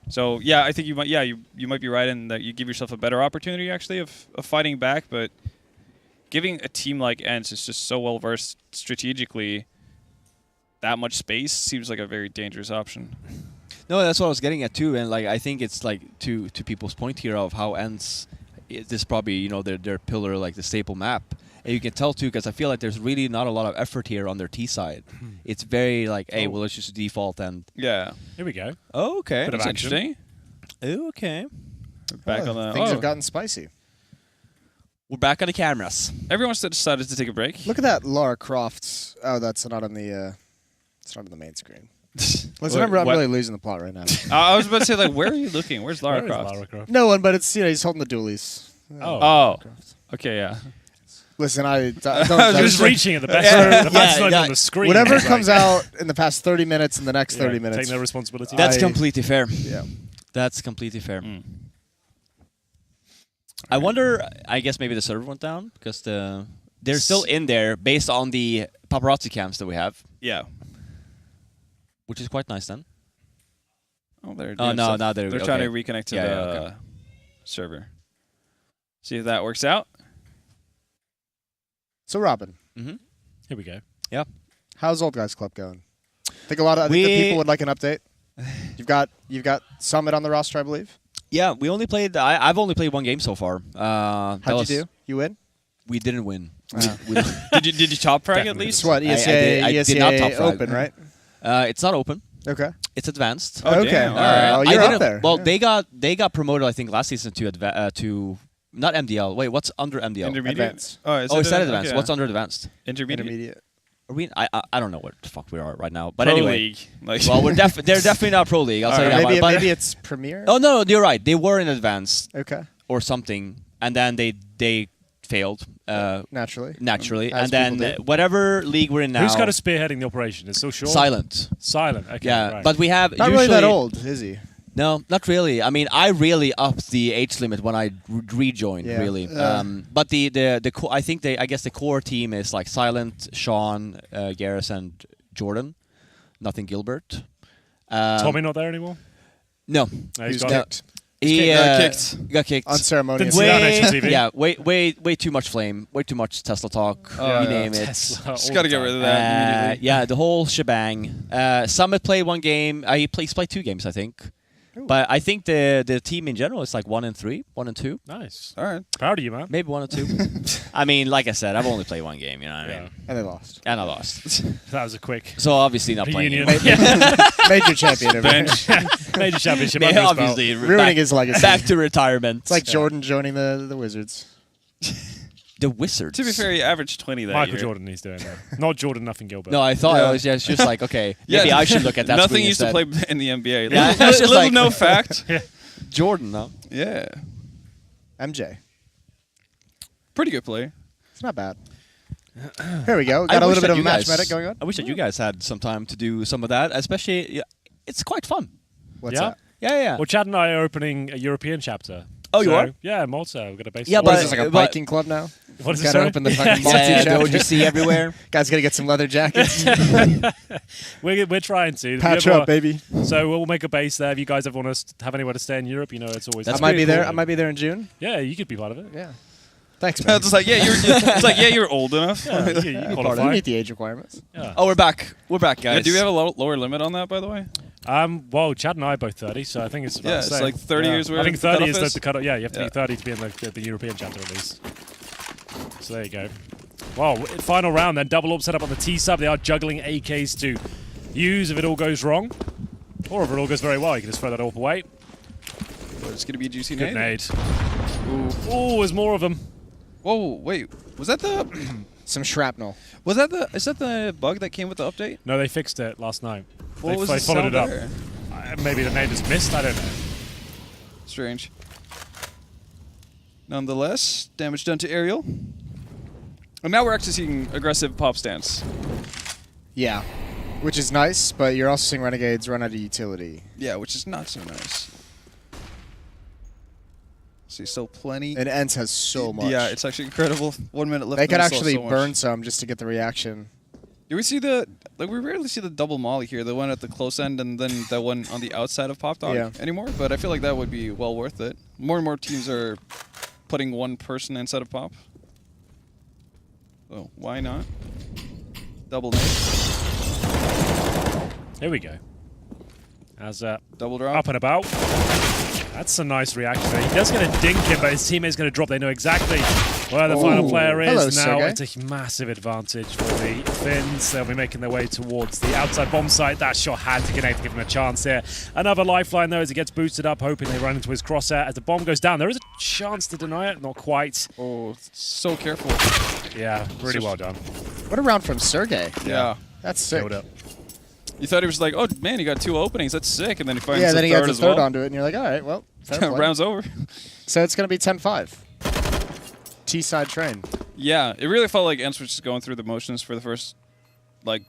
So yeah, I think you might you might be right in that you give yourself a better opportunity actually of fighting back, but giving a team like ENCE is just so well versed strategically, that much space seems like a very dangerous option. No, that's what I was getting at too, and like I think it's like to people's point here of how ENCE this is probably, you know, their pillar, like the staple map. And you can tell too, because I feel like there's really not a lot of effort here on their T side. It's very like, hey, well, let's just default and. Yeah. Here we go. Oh, okay. That's interesting. Oh, okay. We're back on the. Things have gotten spicy. We're back on the cameras. Everyone's decided to take a break. Look at that, Lara Croft. Oh, that's not on the. It's not on the main screen. Let's remember, I'm really losing the plot right now. I was about to say, like, where are you looking? Where's Lara Croft? Lara Croft? No one, but it's, you know, he's holding the dualies. Oh. Okay, yeah. Listen, I don't. I was Just reaching at the best. The best not on the screen. Whatever comes out in the past 30 minutes and the next 30 minutes. Take no responsibility. That's completely fair. Yeah. That's completely fair. I wonder, I guess maybe the server went down because they're still in there based on the paparazzi cams that we have. Yeah. Which is quite nice then. Oh, they're they're trying to reconnect to the server. See if that works out. So, Robin. Here we go. Yeah. How's Old Guys Club going? I think the people would like an update. You've got Summit on the roster, I believe. Yeah, we only played. I've only played one game so far. How'd you do? You win? We didn't win. Did you top frag at least? It's what, ESA, I did not top frag. Open, right? It's not open. Okay. It's advanced. Oh, okay. Damn. All right. Oh, you're up there. Well, they got promoted, I think, last season to not MDL. Wait, what's under MDL? Intermediate. Advanced. Oh, Is that advanced? Okay. What's under advanced? Intermediate. Are we? I don't know what the fuck we are right now. But Pro anyway, League. Like well, they're definitely not Pro League. I'll tell you that. Maybe it's Premier. Oh no, you're right. They were in advanced Okay. or something, and then they failed. Naturally. and As then people do. whatever league we're in now. Who's kind of spearheading the operation? Is it still Sean? Silent? Silent. Okay. Yeah, right. but we have Not usually really that old, is he? No, not really. I mean, I really upped the age limit when I rejoined. Yeah. Really, but I guess the core team is like Silent, Sean, Garrus, and Jordan. Nothing Gilbert. Tommy not there anymore? No, No, he's Who's gone. kicked? he got kicked. Unceremonious. Didn't see that on national TV. Yeah, way too much flame, way too much Tesla talk. Oh, you yeah. name it. Tesla, Just all got to the get time. rid of that immediately. Yeah, the whole shebang. Summit played one game. He's played 2 games, I think. Ooh. But I think the team in general is like 1 and 3, 1 and 2. Nice. All right. Proud of you, man. Maybe 1 and 2. I mean, like I said, I've only played 1 game, you know what I Yeah. mean? And they lost. And I lost. That was a quick So obviously not playing reunion. anymore. Major champion. over here. Major championship. Yeah, under his belt. obviously. Ruining his legacy. Back to retirement. It's like Jordan joining the Wizards. the Wizards. To be fair, he averaged 20 that Michael year. Jordan he's doing that. Not Jordan, nothing Gilbert. No, I thought I was just like, okay, maybe I should look at that Nothing screen used instead. to play in the NBA. Yeah, Little, it's just little like- no fact. Jordan, though. Yeah. MJ. Pretty good player. It's not bad. Here we go. Got a little bit of a match medic going on. I wish that you guys had some time to do some of that, especially, it's quite fun. What's Yeah? that? Yeah. Well, Chad and I are opening a European chapter. Oh, you are? Yeah, Malta. We've got a base. Yeah, What but- is this, like a but- biking club now? What is it, Gotta sorry? open the fucking multi Yeah, chapter. don't you see everywhere? Guys gotta get some leather jackets. We're trying to. Patch If you up, baby. So we'll make a base there. If you guys ever want to have anywhere to stay in Europe, you know, it's always. That's I might be pretty there. cool. I might be there in June. Yeah, you could be part of it. Yeah. Thanks, man. It's like, yeah, it's like, yeah, you're old enough. Yeah, you You qualify. meet the age requirements. Yeah. Oh, we're back. We're back, guys. Yeah, do we have a lower limit on that, by the way? Well, Chad and I are both 30, so I think it's about Yeah, the it's same. like 30 years where I think the 30 cutoff is is? the cutoff. Yeah, you have to Yeah. be 30 to be in the European chapter at least. So there you go. Well, final round then. Double up set up on the T sub. They are juggling AKs to use if it all goes wrong. Or if it all goes very well, you can just throw that all away. It's going to be a juicy Good nade. nade. Ooh, there's more of them. Whoa, wait. Was that the... Some shrapnel. Is that the bug that came with the update? No, they fixed it last night. What was they the followed it up. sound there? Maybe the nade was missed. I don't know. Strange. Nonetheless, damage done to Ariel. And now we're actually seeing aggressive pop stance. Yeah. Which is nice, but you're also seeing Renegades run out of utility. Yeah, which is not so nice. See, still plenty. And ENCE has so much. Yeah, it's actually incredible. 1 minute left. They and could there's still actually so much. burn some just to get the reaction. Do we see we rarely see the double molly here, the one at the close end and then the one on the outside of Pop Dog anymore, but I feel like that would be well worth it. More and more teams are putting one person inside of Pop. So why not? Double nade. Here we go. As double drop. Up and about. That's a nice reaction. He does get a dink in, but his teammate's going to drop. They know exactly where the final player is. Hello, now Sergey. it's a massive advantage for the Finns. They'll be making their way towards the outside bomb site. That shot had to connect to give him a chance here. Another lifeline, though, as he gets boosted up, hoping they run into his crosshair. As the bomb goes down, there is a chance to deny it. Not quite. Oh, so careful. Yeah, really well done. What a round from Sergey. Yeah. That's sick. You thought he was like, oh, man, he got 2 openings. That's sick. And then he finds then the he third gets as a third well. onto it, and you're like, all right, well, fair play. Round's over. So it's going to be 10-5. T-side train. Yeah, it really felt like ENCE was just going through the motions for the first, 4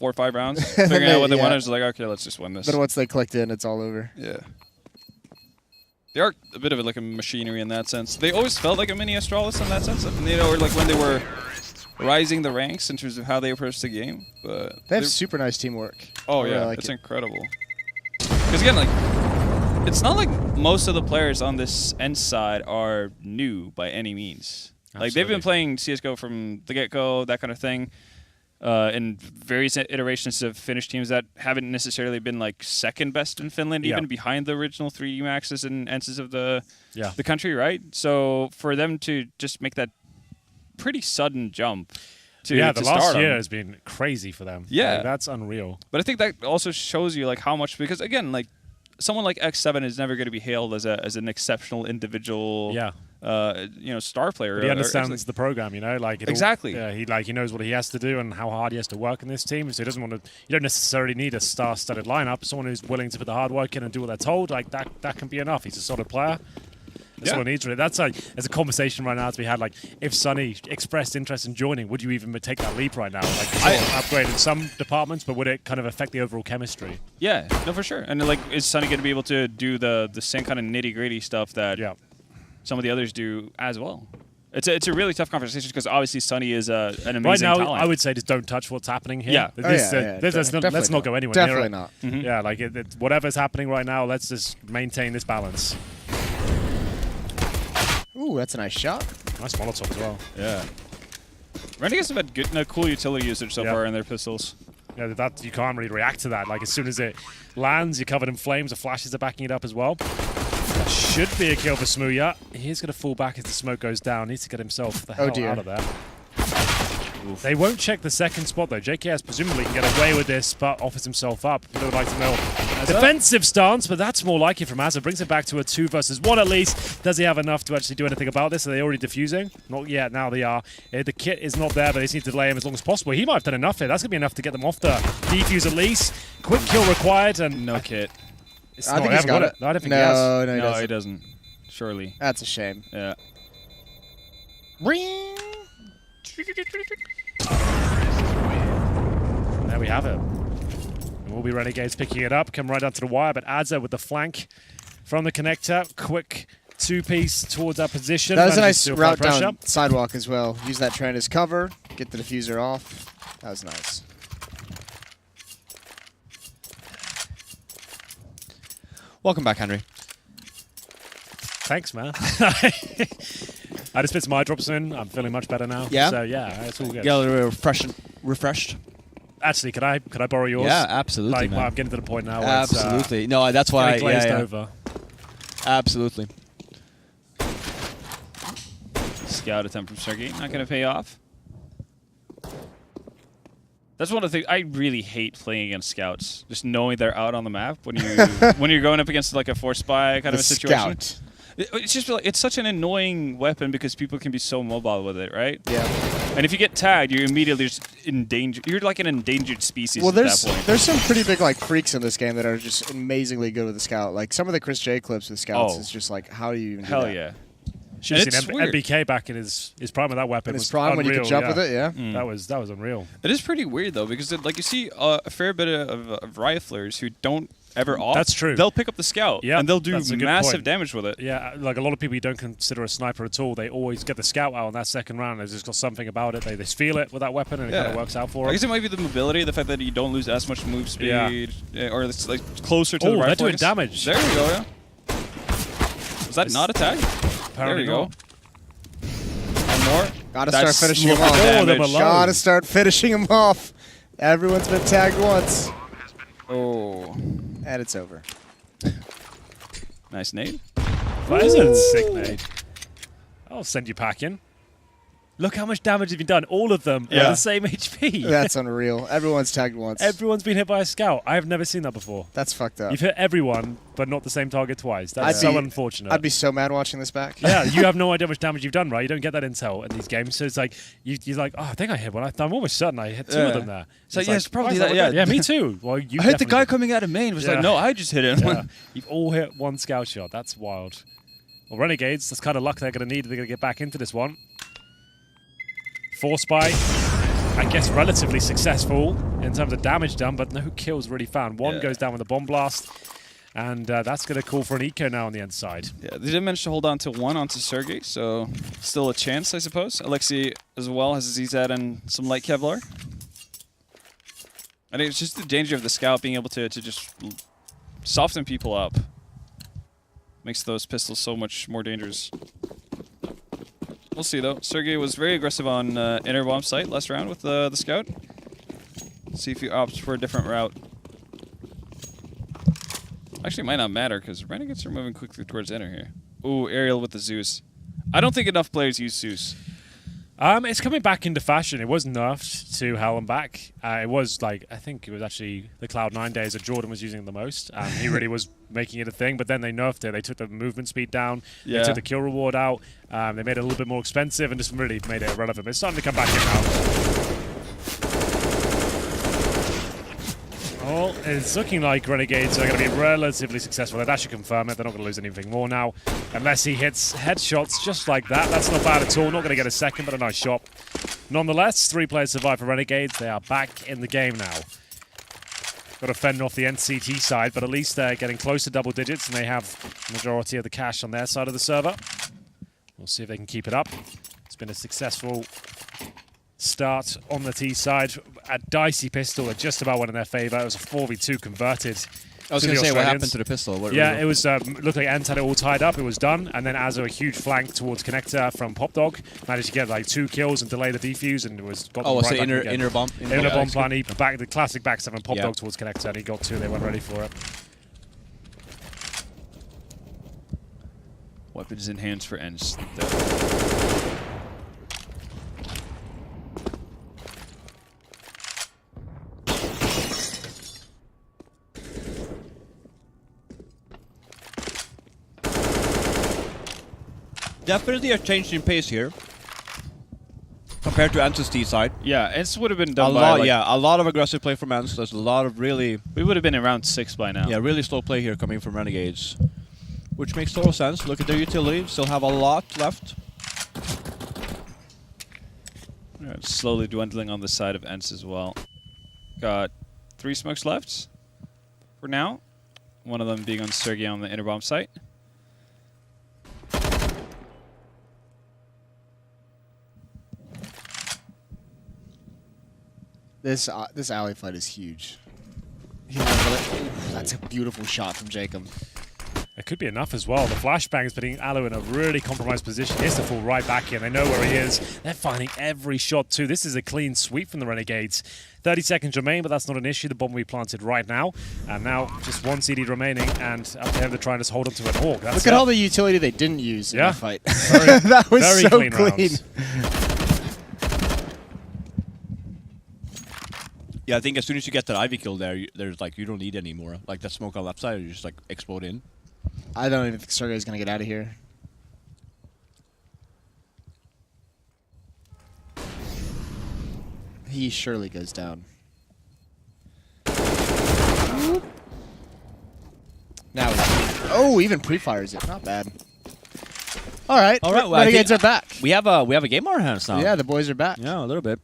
or 5 rounds. Figuring out what they wanted. Just like, okay, let's just win this. But once they clicked in, it's all over. Yeah. They are a bit of a machinery in that sense. They always felt like a mini Astralis in that sense. Or when they were rising the ranks in terms of how they approach the game. But they have super nice teamwork. Oh yeah, it's incredible. Because again, it's not like most of the players on this ENCE side are new by any means. Absolutely. Like they've been playing CS:GO from the get-go, that kind of thing, in various iterations of Finnish teams that haven't necessarily been second best in Finland, even behind the original 3D Maxes and ENCEs of the country, right? So for them to just make that pretty sudden jump to the last year them has been crazy for them. Yeah, that's unreal. But I think that also shows you how much, because again, someone like X7 is never going to be hailed as an exceptional individual star player. But he understands the program, exactly. He knows what he has to do and how hard he has to work in this team. So he doesn't want to. You don't necessarily need a star-studded lineup. Someone who's willing to put the hard work in and do what they're told, that can be enough. He's a solid player. That's what it needs. Really. There's a conversation right now to be had. If Sunny expressed interest in joining, would you even take that leap right now? Upgrade in some departments, but would it kind of affect the overall chemistry? Yeah, no, for sure. And is Sunny going to be able to do the same kind of nitty-gritty stuff that some of the others do as well? It's a really tough conversation because obviously Sunny is an amazing right now, talent. I would say just don't touch what's happening here. Yeah. Let's not go anywhere definitely near it. Not. Yeah, whatever's happening right now, let's just maintain this balance. Ooh, that's a nice shot. Nice Molotov as well. Yeah. Renegades have had cool utility usage so far in their pistols. Yeah, that you can't really react to that. As soon as it lands, you're covered in flames. The flashes are backing it up as well. That should be a kill for Smooya. He's going to fall back as the smoke goes down. Needs to get himself the hell out of there. Oof. They won't check the second spot, though. JKS presumably can get away with this, but offers himself up. They would like to know defensive stance, but that's more likely from Azza. Brings it back to a 2 versus 1 at least. Does he have enough to actually do anything about this? Are they already defusing? Not yet. Now they are. The kit is not there, but they just need to delay him as long as possible. He might have done enough here. That's going to be enough to get them off the defuse at least. Quick kill required, and no kit. I think he's got it. No, I don't think he has. No, he doesn't. Surely. That's a shame. Yeah. There we have it. And will be Renegades picking it up, come right down to the wire, but Adza with the flank from the connector. Quick 2-piece towards that position. That was a nice route down sidewalk as well. Use that train as cover, get the diffuser off. That was nice. Welcome back, Henry. Thanks, man. I just put some eye drops in. I'm feeling much better now. Yeah? So, yeah, it's all good. Get a little refreshed. Actually, could I borrow yours? Yeah, absolutely, man. Well, I'm getting to the point now where absolutely. No, that's why it's glazed over. Absolutely. Scout attempt from Sergey. Not going to pay off. That's one of the things I really hate playing against scouts. Just knowing they're out on the map when you when you're going up against a force spy kind of a situation. Scout. It's just it's such an annoying weapon because people can be so mobile with it, right? Yeah. And if you get tagged, you're immediately just endangered. You're like an endangered species at that point. There's some pretty big freaks in this game that are just amazingly good with the scout. Some of the Chris J clips with scouts is just how do you even do that? Hell yeah. Should have seen MBK back in his prime of that weapon. In his prime when you could jump with it, yeah. That was unreal. It is pretty weird though because you see a fair bit of riflers who don't ever off, That's true. They'll pick up the scout, Yeah, and they'll do that's a good massive point. damage with it. Yeah, like a lot of people you don't consider a sniper at all, they always get the scout out on that second round. They've just got something about it. They just feel it with that weapon, and it kind of works out for them. I guess it might be the mobility, the fact that you don't lose as much move speed, or it's like closer to the Oh, rifle. they're doing damage. There you go, yeah. Was that not a tag? There you go. One more. Gotta start finishing him off. Gotta start finishing him off. Everyone's been tagged once. Oh. And it's over. Nice nade. That is a sick nade. I'll send you packing. Look how much damage has been done. All of them are the same HP. That's unreal. Everyone's tagged once. Everyone's been hit by a scout. I have never seen that before. That's fucked up. You've hit everyone, but not the same target twice. That's so unfortunate. I'd be so mad watching this back. Yeah, you have no idea how much damage you've done, right? You don't get that intel in these games. So it's like, you're like, oh, I think I hit one. I'm almost certain I hit two of them there. So yeah, it's probably that. Yeah, me too. Well, you I hit the guy coming out of main. It was like, no, I just hit him. Yeah. You've all hit one scout shot. That's wild. Well, Renegades, that's kind of luck they're going to need. They're going to get back into this one. Force buy, I guess relatively successful in terms of damage done, but no kills really found. One goes down with a bomb blast, and that's going to call for an eco now on the end side. Yeah, they did manage to hold on to one onto Sergey, so still a chance, I suppose. Alexei as well has a ZZ and some light Kevlar. I think it's just the danger of the scout being able to just soften people up. Makes those pistols so much more dangerous. We'll see, though. Sergey was very aggressive on inner bomb site last round with the scout. See if he opts for a different route. Actually, it might not matter, because Renegades are moving quickly towards inner here. Ooh, aerial with the Zeus. I don't think enough players use Zeus. It's coming back into fashion. It was nerfed to hell and back. It was like, I think it was actually the Cloud9 days that Jordan was using it the most. He really was making it a thing, but then they nerfed it. They took the movement speed down. They took the kill reward out. They made it a little bit more expensive and just really made it irrelevant. It's starting to come back in now. Well, it's looking like Renegades are going to be relatively successful. They'd actually confirm it. They're not going to lose anything more now. Unless he hits headshots just like that. That's not bad at all. Not going to get a second, but a nice shot. Nonetheless, 3 players survive for Renegades. They are back in the game now. Got to fend off the NCT side, but at least they're getting close to double digits, and they have the majority of the cash on their side of the server. We'll see if they can keep it up. It's been a successful start on the T side. A dicey pistol that just about went in their favor. It was a 4v2 converted. I was going to say, what happened to the pistol? It was looked like ENCE had it all tied up. It was done, and then Azo, a huge flank towards connector from Popdog, managed to get like 2 kills and delay the defuse, and got them right back again. inner bomb Plan. He back the classic back 7 Popdog towards connector, and he got 2. They weren't ready for it. Weapons in hands for ENCE. Definitely a change in pace here compared to ENCE's T side. Yeah, ENCE would have been done by a lot of aggressive play from ENCE. There's a lot of really... We would have been in round 6 by now. Yeah, really slow play here coming from Renegades, which makes total sense. Look at their utility. Still have a lot left. Slowly dwindling on the side of ENCE as well. Got 3 smokes left for now. One of them being on Sergey on the inner bomb site. This alley fight is huge. That's a beautiful shot from Jacob. It could be enough as well. The flashbang is putting Alu in a really compromised position. He has to fall right back in. They know where he is. They're finding every shot too. This is a clean sweep from the Renegades. 30 seconds remain, but that's not an issue. The bomb will be planted right now. And now just 1 CD remaining, and up to him to try and just hold on to an Hawk. Look at all the utility they didn't use in the fight. Very, that was very so clean. clean. Yeah, I think as soon as you get that Ivy kill there, there's like, you don't need any more. Like that smoke on the left side, you just like explode in. I don't even think Sergey's going to get out of here. He surely goes down. Now, even pre-fires it. Not bad. All right. Well, Renegades are back. We have a game on our hands now. Yeah, the boys are back. Yeah, a little bit.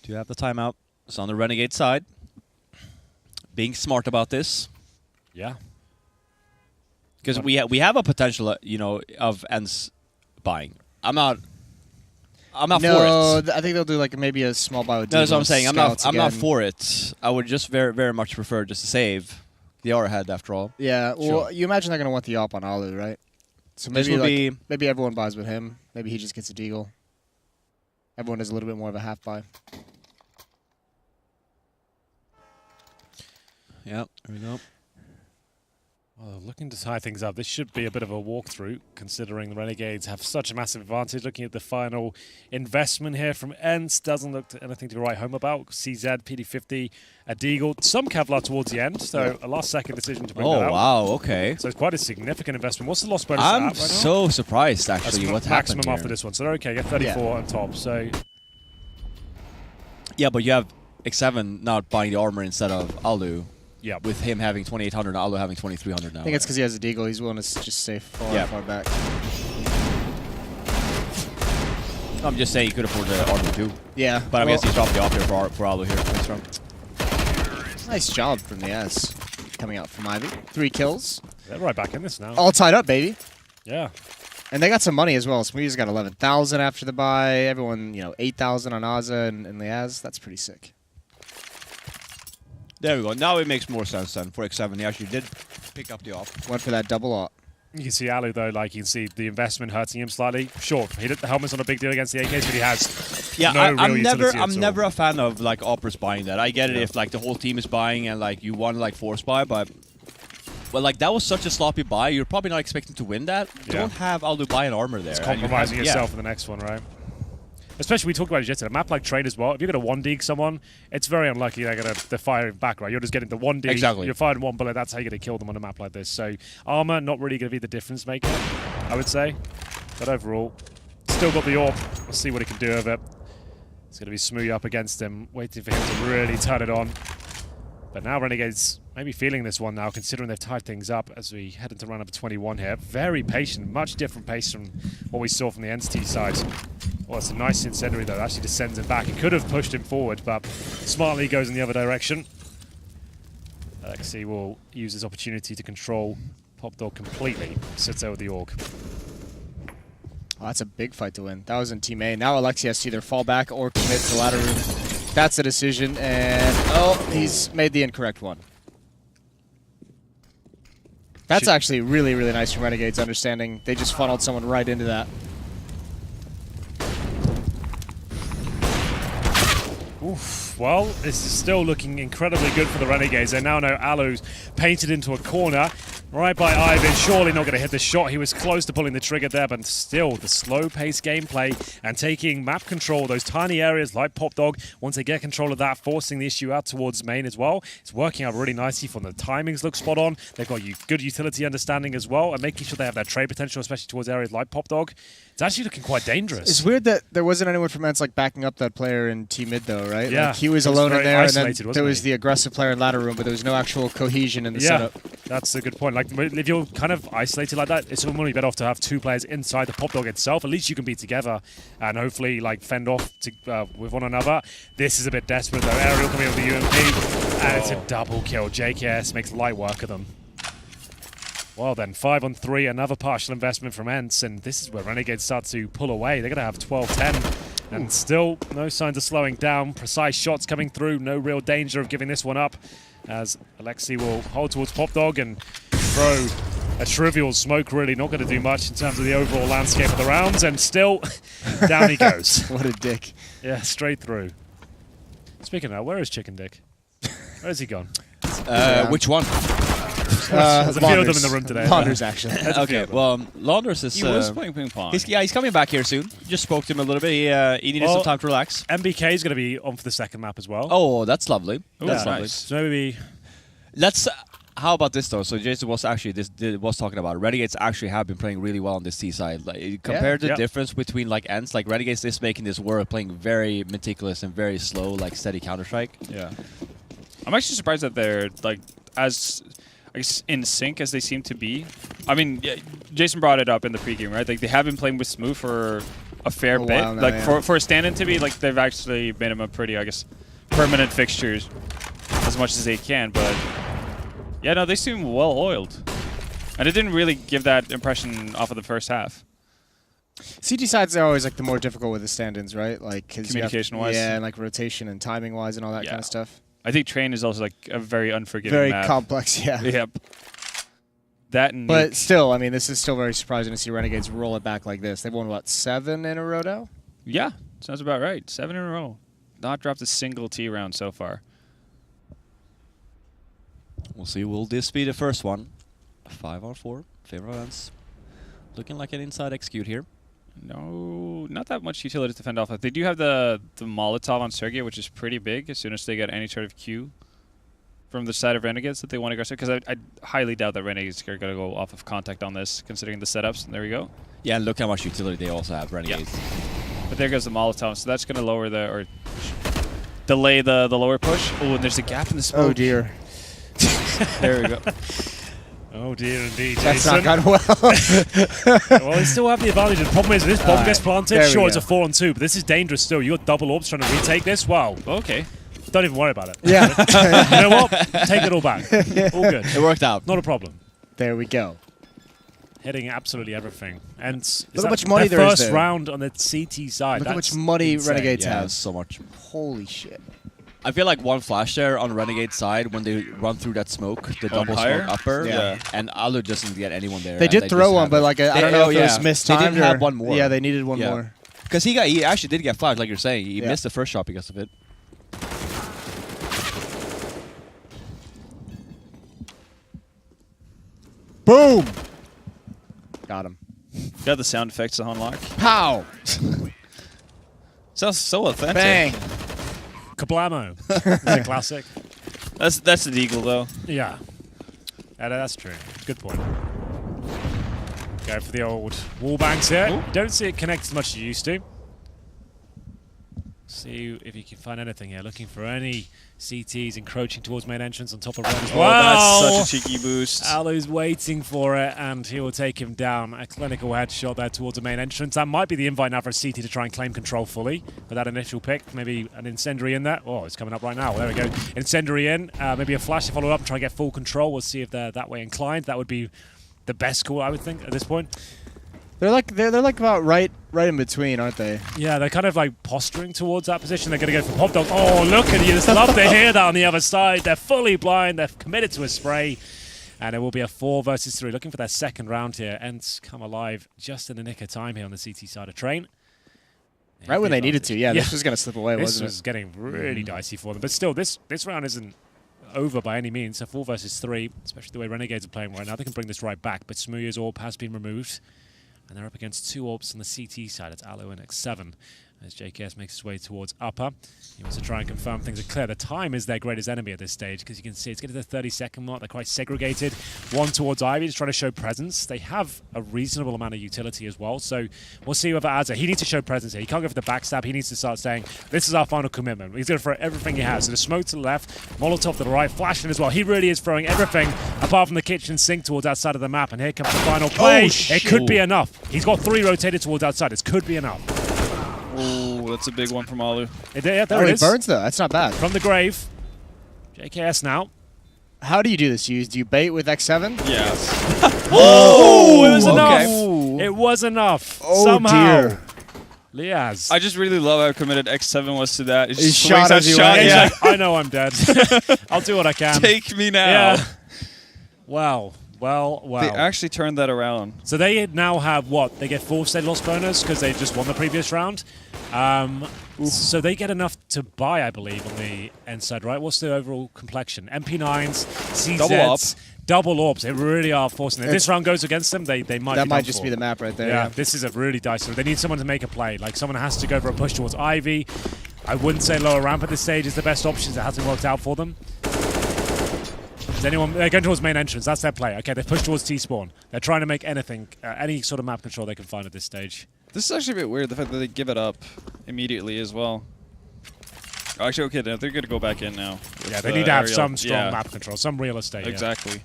Do you have the timeout? It's on the Renegade side. being smart about this. Yeah. Because we have a potential, of ENCE buying. I'm not for it. I think they'll do like maybe a small buy with No, that's what I'm saying. I'm not again. for it. I would just very, very much prefer just to save. They are ahead after all. Yeah, well, Sure. you imagine they're going to want the op on Alu, right? So This maybe would be maybe everyone buys with him. Maybe he just gets a deagle. Everyone does a little bit more of a half buy. yeah. There we go. Well, looking to tie things up, this should be a bit of a walkthrough, considering the Renegades have such a massive advantage. Looking at the final investment here from ENCE, doesn't look to anything to write home about. CZ, PD50, a deagle, some Kevlar towards the end, so a last-second decision to bring that out. Oh, wow, okay. So it's quite a significant investment. What's the loss bonus I'm at right now? so surprised, actually, That's what happened maximum here. after this one. So they're okay, get 34 on top. So Yeah, but you have X7 not buying the armor instead of Alu. yeah, With him having 2,800 and Alu having 2,300 now. I think it's because he has a deagle. He's willing to just stay far back. I'm just saying he could afford the armor too. Yeah. But I guess he's dropped the op here for Alu here next round. Nice job from the S. Coming out from Ivy. 3 kills. they're right back in this now. All tied up, baby. Yeah. And they got some money as well. Smoothies got 11,000 after the buy. Everyone, 8,000 on Aza and Liaz. That's pretty sick. There we go. Now it makes more sense then for X7. He actually did pick up the op. Went for that double op. You can see Alu, though, like you can see the investment hurting him slightly. Sure, the helmet's not a big deal against the AKs, but he has Yeah, no real I'm utility at all. never a fan of like operas buying that. I get it if like the whole team is buying and like you want to like force buy, but like that was such a sloppy buy. You're probably not expecting to win that. Yeah. Don't have Alu buy an armor there. It's and you compromising have- yourself for the next one, right? Especially we talked about it yesterday. A map like Train as well. If you're going to one dig someone, it's very unlikely they're going to fire back, right? You're just getting the one dig. Exactly. You're firing one bullet. That's how you're going to kill them on a map like this. So armor not really going to be the difference maker, I would say. But overall, still got the AWP. We'll see what he can do with it. It's going to be Smoothie up against him, waiting for him to really turn it on. But now Renegades maybe feeling this one now, considering they've tied things up as we head into round number 21 here. Very patient, much different pace from what we saw from the Entity side. Well, it's a nice incendiary though, that actually just sends him back. It could have pushed him forward, but smartly goes in the other direction. Alexi will use his opportunity to control Pop Dog completely. Sits over the Org. Oh, that's a big fight to win. That was in Team A. Now Alexi has to either fall back or commit to ladder room. That's a decision, and he's made the incorrect one. That's actually really, really nice from Renegades understanding. They just funneled someone right into that. Oof. Well, this is still looking incredibly good for the Renegades. They now know Alu's painted into a corner. Right by Ivan, surely not going to hit the shot. He was close to pulling the trigger there, but still the slow-paced gameplay and taking map control, those tiny areas like Pop Dog, once they get control of that, forcing the issue out towards main as well. It's working out really nicely for them. The timings look spot on. They've got good utility understanding as well, and making sure they have that trade potential, especially towards areas like Pop Dog. It's actually looking quite dangerous. It's weird that there wasn't anyone from ENCE like backing up that player in Team Mid though, right? Yeah. Like, he was alone in there, and then isolated, there was wasn't the aggressive player in ladder room, but there was no actual cohesion in the setup. That's a good point. Like, if you're kind of isolated like that, it's normally better off to have two players inside the Pop Dog itself. At least you can be together and hopefully like fend off with one another. This is a bit desperate though. Aerial coming with the UMP, and it's a double kill. JKS makes light work of them. Well then, 5 on 3, another partial investment from ENCE, and this is where Renegades start to pull away. They're going to have 12-10, and still no signs of slowing down. Precise shots coming through, no real danger of giving this one up, as Alexi will hold towards Pop Dog and throw a trivial smoke, really not going to do much in terms of the overall landscape of the rounds, and still down he goes. What a dick. Yeah, straight through. Speaking of that, where is Chicken Dick? Where's he gone? Which one? There's a few of them in the room today. Launders, actually. Okay, well, Launders is... He was playing ping pong. He's coming back here soon. Just spoke to him a little bit. He needed some time to relax. MBK is going to be on for the second map as well. Oh, that's lovely. Ooh, That's yeah, lovely. nice. So maybe... Let's... How about this though? So Jason was actually was talking about it. Renegades actually have been playing really well on this T side. Like, compared to the difference between like ENCE, like Renegades is making this work, playing very meticulous and very slow, like steady Counter-Strike. Yeah. I'm actually surprised that they're like as I guess in sync as they seem to be. I mean, yeah, Jason brought it up in the pregame, right? Like they have been playing with Smooth for a fair bit. while now, Like yeah. for a stand-in to be, like they've actually made him a pretty, I guess, permanent fixtures. as much as they can. But yeah, no, they seem well oiled, and it didn't really give that impression off of the first half. CT sides are always like the more difficult with the stand-ins, right? Like communication-wise, yeah, and like rotation and timing-wise and all that Yeah. kind of stuff. I think Train is also like a very unforgiving Very map. complex, yeah. Yep. That and But Nuke. still, I mean, this is still very surprising to see Renegades roll it back like this. They've won, what, 7 in a row now? Yeah, sounds about right. 7 in a row. Not dropped a single T round so far. We'll see. Will this be the first one? 5 out of 4. Favorite ENCE. Looking like an inside execute here. No, not that much utility to fend off. They do have the Molotov on Sergei, which is pretty big as soon as they get any sort of Q from the side of Renegades that they want to go. Because I highly doubt that Renegades are going to go off of contact on this, considering the setups. And there we go. Yeah, and look how much utility they also have, Renegades. But there goes the Molotov, so that's going to lower the, or delay the lower push. Oh, and there's a gap in the smoke. Oh, dear. There we go. Oh dear indeed, That's Jason. not gone well. Well, they still have the advantage. The problem is, if this bomb gets planted, there we sure, it's go. a 4-on-2, but this is dangerous still. You got double orbs trying to retake this. Wow. Okay. Don't even worry about it. Yeah. You know what? Take it all back. All good. It worked out. Not a problem. There we go. Hitting absolutely everything. And Look how much money their there is first there. round on the CT side. Look how That's much money insane. Renegades Yeah, have. so much. Holy shit. I feel like one flash there on Renegade side when they run through that smoke, the double higher? smoke upper, Yeah. and Alu doesn't get anyone there. They and did throw just one, have but it. like I don't They- know if it yeah. was missed They timed didn't have or- one more. Yeah, they needed one Yeah. more. Because he actually did get flashed, like you're saying. He Yeah. missed the first shot because of it. Boom! Got him. Got the sound effects to unlock. Pow! Sounds so authentic. Bang! Kablamo. It's a classic. That's an eagle though. Yeah. That's true. Good point. Go for the old wall bangs here. Ooh. Don't see it connect as much as you used to. See if you can find anything here. Looking for any CTs encroaching towards main entrance on top of red as Oh, well. that's such a cheeky boost. Alu's waiting for it, and he will take him down. A clinical headshot there towards the main entrance. That might be the invite now for a CT to try and claim control fully. With that initial pick, maybe an incendiary in there. Oh, it's coming up right now. There we go. Incendiary in. Maybe a flash to follow up and try and get full control. We'll see if they're that way inclined. That would be the best call, I would think, at this point. They're like about right in between, aren't they? Yeah, they're kind of like posturing towards that position. They're going to go for pop dog. Oh, look at you. Just love to hear that on the other side. They're fully blind. They're committed to a spray. And it will be a 4 versus 3. Looking for their second round here. ENCE come alive just in the nick of time here on the CT side of Train. Right when they needed to. Yeah, Yeah. this was going to slip away, This wasn't was getting really dicey for them. But still, this round isn't over by any means. So 4 versus 3, especially the way Renegades are playing right now. They can bring this right back. But Smooya's orb has been removed. And they're up against 2 orbs on the CT side. It's Alu and X7 as JKS makes his way towards upper. He wants to try and confirm things are clear. The time is their greatest enemy at this stage because you can see it's getting to the 30-second mark. They're quite segregated. One towards Ivy, just trying to show presence. They have a reasonable amount of utility as well. So we'll see whether Azza, he needs to show presence here. He can't go for the backstab. He needs to start saying, this is our final commitment. He's going to throw everything he has. So the smoke to the left, Molotov to the right, flashing as well. He really is throwing everything apart from the kitchen sink towards outside of the map. And here comes the final play. It could be enough. He's got 3 rotated towards outside. This could be enough. Oh, that's a big one from Alu. There Oh, it he is. burns though. That's not bad. From the grave. JKS now. How do you do this? Do you bait with X7? Yes. Oh, it was okay. enough. It was enough. Oh, Somehow. dear. Liaz. I just really love how committed X7 was to that. It He just shot swings that as he shot. went. He's Yeah. like, I know I'm dead. I'll do what I can. Take me now. Yeah. Wow. Well. They actually turned that around. So they now have what? They get 4 state loss bonus because they just won the previous round. So they get enough to buy, I believe, on the end side, right? What's the overall complexion? MP9s, CZs, Double double orbs. They really are forcing it. If this round goes against them, they might. That be might done just for. be the map right there. Yeah, this is a really dicey. They need someone to make a play. Like someone has to go for a push towards Ivy. I wouldn't say lower ramp at this stage is the best option. It hasn't worked out for them. Is anyone? They're going towards main entrance. That's their play. Okay, they've pushed towards T-spawn. They're trying to make anything, any sort of map control they can find at this stage. This is actually a bit weird, the fact that they give it up immediately as well. Actually, okay, they're going to go back in now. Yeah, they need to have Aerial. some strong Yeah, map control, some real estate. yeah. Exactly.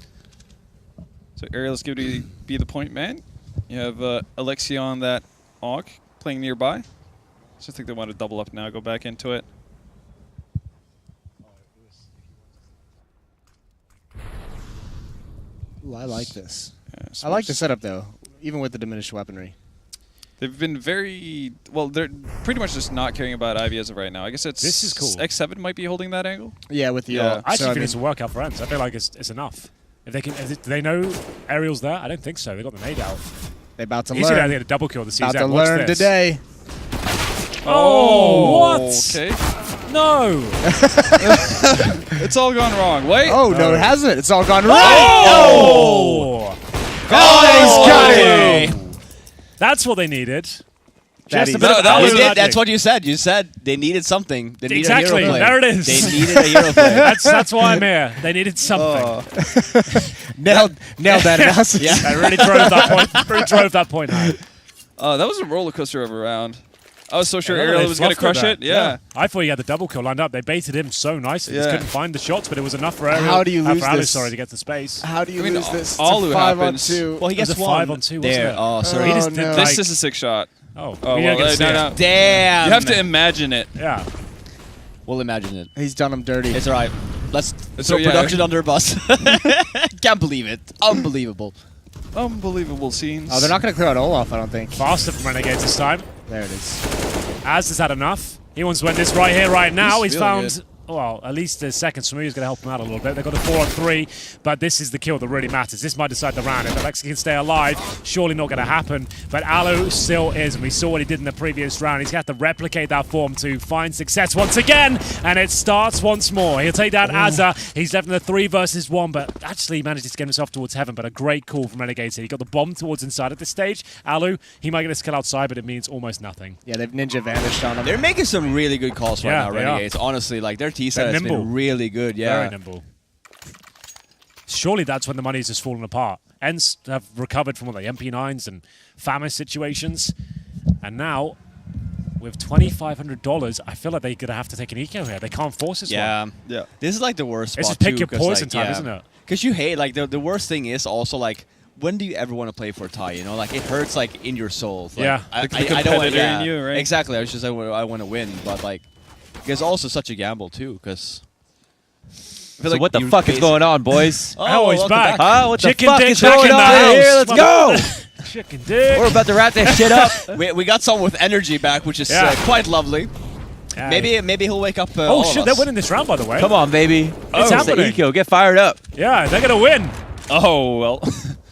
So Aerial is going to be the point man. You have Alexia on that AUG playing nearby. So I think they want to double up now, go back into it. Ooh, I like this. Yeah, I like the setup, though, even with the diminished weaponry. They've been very well. They're pretty much just not caring about Ivy as of right now. I guess it's This is cool. X7 might be holding that angle. Yeah, with the Yeah. I actually so, think mean, it's a workout for ENCE. I feel like it's enough. If they can, do they know Ariel's there? I don't think so. They got the nade out. they're about to He's gonna learn. get a double kill the About CZ. to Watch learn this. today. Oh, what? Okay. No. It's all gone wrong. Wait. Oh, no, it hasn't. It's all gone right. Oh! Oh, he's got it. That's what they needed. Daddy. Just a bit No, of that was magic. it. That's what you said. You said they needed something. They needed Exactly. a hero play. There it is. They needed a hero play. That's why I'm here. They needed something. Nailed that analysis. Yeah. I really drove that point. Really drove that point home. That was a roller coaster of a round. I was so sure Yeah, Ariel they was going to fluffed crush that. it. Yeah. I thought he had the double kill lined up. They baited him so nicely. He Yeah. just couldn't find the shots, but it was enough for Ariel. How do you lose for Alu, this? sorry, to get the space. How do you I mean, lose this? all it's who a 5 happens. on 2. Well, he It was gets a one. 5-on-2, wasn't There. it? Oh, sorry. He just Oh, did no. like, This is a 6 shot. oh, Oh, we don't well, get to see no, it. no. Damn. You have to imagine it. Yeah. We'll imagine it. He's done him dirty. It's alright. Let's So, throw yeah. production under a bus. Can't believe it. Unbelievable. Unbelievable scenes. Oh, they're not going to clear out Olaf, I don't think. Faster from Renegades this time. There it is. Az has had enough. He wants to win this right here, right now. He's He's feeling found, well, at least the second Smooth is going to help him out a little bit. They've got a 4-on-3, but this is the kill that really matters. This might decide the round. If Alexi can stay alive, surely not going to happen. But Alu still is, and we saw what he did in the previous round. He's got to replicate that form to find success once again, and it starts once more. He'll take down Azza. He's left in the 3 versus 1, but actually manages to get himself towards heaven. But a great call from Renegades here. He got the bomb towards inside at this stage. Alu, he might get his kill outside, but it means almost nothing. Yeah, they've ninja vanished on him. They're making some really good calls right Yeah, now, they are. Renegades. Honestly, like their T set They're has nimble. been really good. Yeah. Very nimble. Surely that's when the money's just fallen apart. ENCE have recovered from all the MP9s and famous situations. And now, with $2,500, I feel like they're going to have to take an eco here. They can't force this Yeah. one. Yeah. This is like the worst It's spot just pick too, your 'cause, poison like, time, yeah. isn't it? Because you hate, like, the worst thing is also, like, when do you ever want to play for a tie? You know, like, it hurts, like, in your soul. Like, Yeah. I The don't want competitor in you, right? Exactly. I was just, I want to win, but, like, it's also such a gamble, too, because... So what the fuck is going on, boys? Oh, he's welcome back. Huh? What the Chicken fuck dick is back going in the on house. here? Let's go! Chicken dick. We're about to wrap this shit up. We got someone with energy back, which is Yeah. quite lovely. Yeah. Maybe he'll wake up. Oh, all of shit, us. they're winning this round, by the way. Come on, baby. It's It's the happening. eco. Get fired up. Yeah, they're going to win. Oh, well.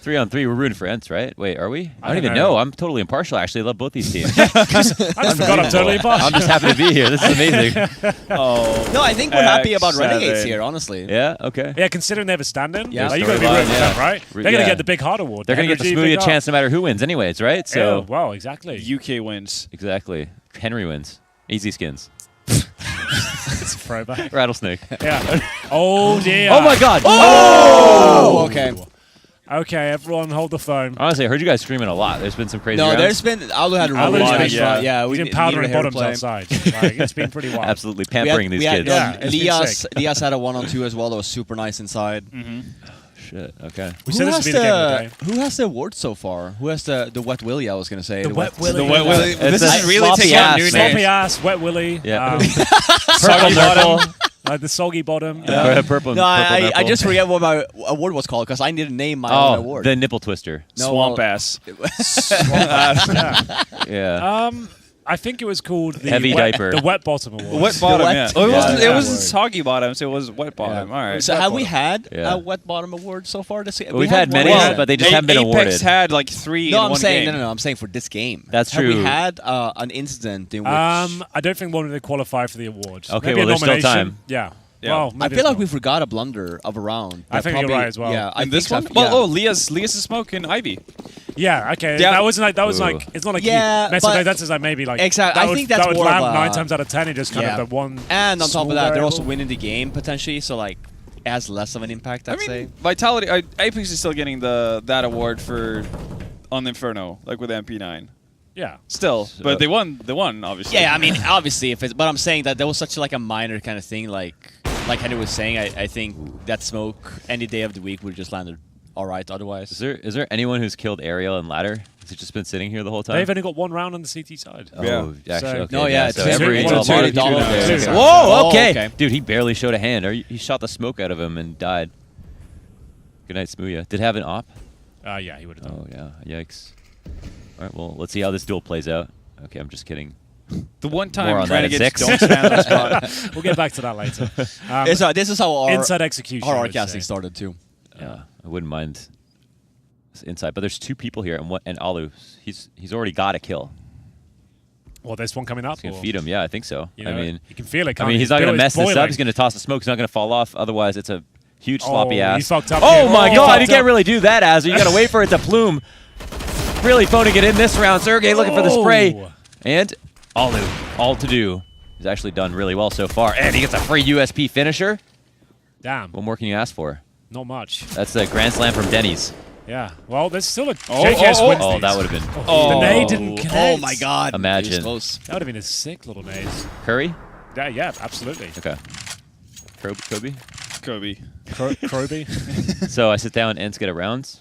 3-on-3. We're rooting for ENCE, right? Wait, are we? I don't don't even know. know. I'm totally impartial, actually. I love both these teams. I just forgot I'm totally I'm impartial. just happy to be here. This is amazing. Oh. No, I think we're happy about X7. Renegades here, honestly. Yeah, okay. Yeah, considering they have a stand-in, Yeah. like, you got to be Storyline, rooting for yeah. them, right? They're going to Yeah. get the big heart award. They're going to get the Energy, smoothie big a chance no matter who wins anyways, right? heart. So, Yeah, well, exactly. UK wins. exactly. Henry wins. Easy skins. It's a throwback. Rattlesnake. Yeah. Oh, dear. Oh, my God. Oh, okay. Okay, everyone hold the phone. Honestly, I heard you guys screaming a lot. There's been some crazy No, rounds. there's been Alu had a Alu's really been- nice run. Yeah, He's we been needed a powdering hero bottoms play. outside. Like, it's been pretty wild. Absolutely We had, pampering these kids. Yeah, it's been Lias sick. Lias had a 1-on-2 as well. That was super nice inside. Shit, okay. We said this would be the game of the day. Who has the award so far? Who has the wet willy? I was gonna say The wet willy. The wet willy. It's This a is really sloppy taking on ass, new man. Sloppy names. ass, wet willy. Yeah. Soggy bottom. The soggy bottom. Purple. No, purple I nipple. just forget what my award was called because I need to name my own award. the nipple twister. No, Swamp well- ass. Yeah. Yeah. I think it was called the Heavy wet, diaper. the wet bottom award. Wet bottom, wet- yeah. Oh, it Yeah, wasn't, yeah. it wasn't soggy bottom, so it was wet bottom. Yeah. All right. So Wet have we bottom. had Yeah. a wet bottom award so far this game? We've had many, one. but they just haven't been Apex awarded. had like 3 No, in I'm one saying game. no. I'm saying for this game. That's Have we true. had an incident in which I don't think one of them qualify for the award. Okay, Maybe well, a there's still nomination. time. Yeah. Yeah. Well, I maybe feel it's like we not. forgot a blunder of a round. I that think you're probably- right as well. Yeah, I And this think one? so, Well, yeah. Lias is smoking Ivy. Yeah, okay. Yeah. That wasn't like, Ooh. it's not like Yeah, he messed but- with that's just like maybe like, Exactly, that I would, think that's that would more land of a- 9 times out of 10 and just kind Yeah. of the one. And on top small of that, they're variable. also winning the game potentially, so like it has less of an impact. I I'd mean, say. Vitality. Apex is still getting that award for on the Inferno, like with MP9. Yeah. Still, but they won. They won, obviously. Yeah, I mean, obviously, if it's, but I'm saying that there was such like a minor kind of thing, like Henry was saying. I think that smoke any day of the week would just landed all right. Otherwise, Is there anyone who's killed Ariel and Ladder? Has he just been sitting here the whole time? They've only got one round on the CT side. Oh, Yeah. actually, So- okay. No, yeah, so two- every one or two, $2 two now. there. Two. Whoa, Oh, okay. okay. Dude, he barely showed a hand. Or he shot the smoke out of him and died. Good night, Smooya. Did have an op? Yeah, he would have done. Oh, yeah. Yikes. All right, well, let's see how this duel plays out. Okay, I'm just kidding. The one More on time that at Renegades 6. don't stand on the spot. We'll get back to that later. This is how our inside execution. our I would casting say. started too. Yeah, I wouldn't mind this inside, but there's 2 people here, and Alu, he's already got a kill. Well, there's one coming up. He's gonna or- feed him. Yeah, I think so. You know, I mean, you can feel it. I Can't mean, you? he's not gonna It's mess this up. boiling. He's gonna toss the smoke. He's not gonna fall off. Otherwise, it's a huge sloppy Oh, ass. he fucked up Oh here. my Oh, God! he You fucked can't up. really do that, Azza. You gotta wait for it to plume. Really phoning it in this round. Sergey looking for the spray, Oh. and Alu, all to do. He's actually done really well so far, and he gets a free USP finisher. Damn, What more can you ask for? not much. That's a grand slam from Denny's. Yeah. Well, there's still a Oh, JKS wins Oh, these. that would have been The nade didn't connect. Oh my God! Imagine. It was close. That would have been a sick little nade. Curry. Yeah, absolutely. Okay. Kobe. Kobe. Kroby. So I sit down and get a rounds.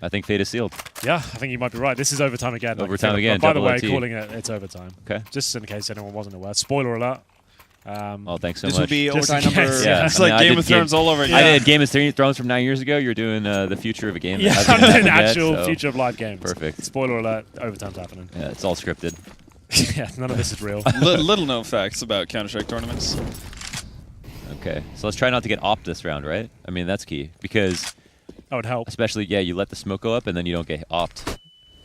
I think fate is sealed. Yeah, I think you might be right. This is overtime again. Overtime But again, By the double way, OT. calling it's overtime. Okay. Just in case anyone wasn't aware. Spoiler alert. Oh, thanks so This much. would be Just overtime in case, number. yeah. It's I mean, like I Game did of Thrones all over again. I did Game of Thrones from 9 years ago. You're doing the future of a game. Yeah, that hasn't I'm doing happened yet, actual so- future of live games. Perfect. Spoiler alert, overtime's happening. Yeah, it's all scripted. Yeah, none of this is real. Little known facts about Counter-Strike tournaments. Okay, so let's try not to get opt this round, right? I mean, that's key because That would help. especially you let the smoke go up and then you don't get opt,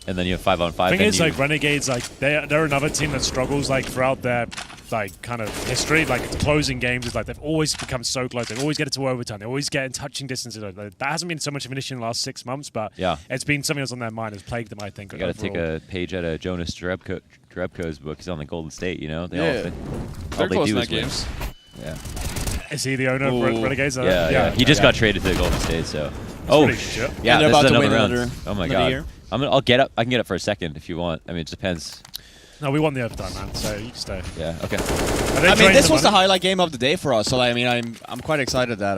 and then you have 5-on-5. Thing and is, like Renegades, like they're another team that struggles like throughout their like kind of history. Like closing games is like they've always become so close. They always get it to overtime. They always get in touching distance. Like, that hasn't been so much of an issue in the last 6 months, but Yeah. it's been something that's on their mind. Has plagued them, I think. you got to take overall. a page out of Jonas Jerebko's book. He's on the Golden State. You know, Yeah. all They're they close do in is that win. games. Yeah. Is he the owner of Ooh. Renegades? Yeah. He just got traded to the Golden State, so. Oh, pretty legit. yeah, they're this about is to another win round. another- Oh my another God. year. I'll get up. I can get up for a second if you want. I mean, it just depends. No, we won the overtime, man. So you can stay. Yeah. Okay. I mean, this was the highlight game of the day for us. So I mean, I'm quite excited that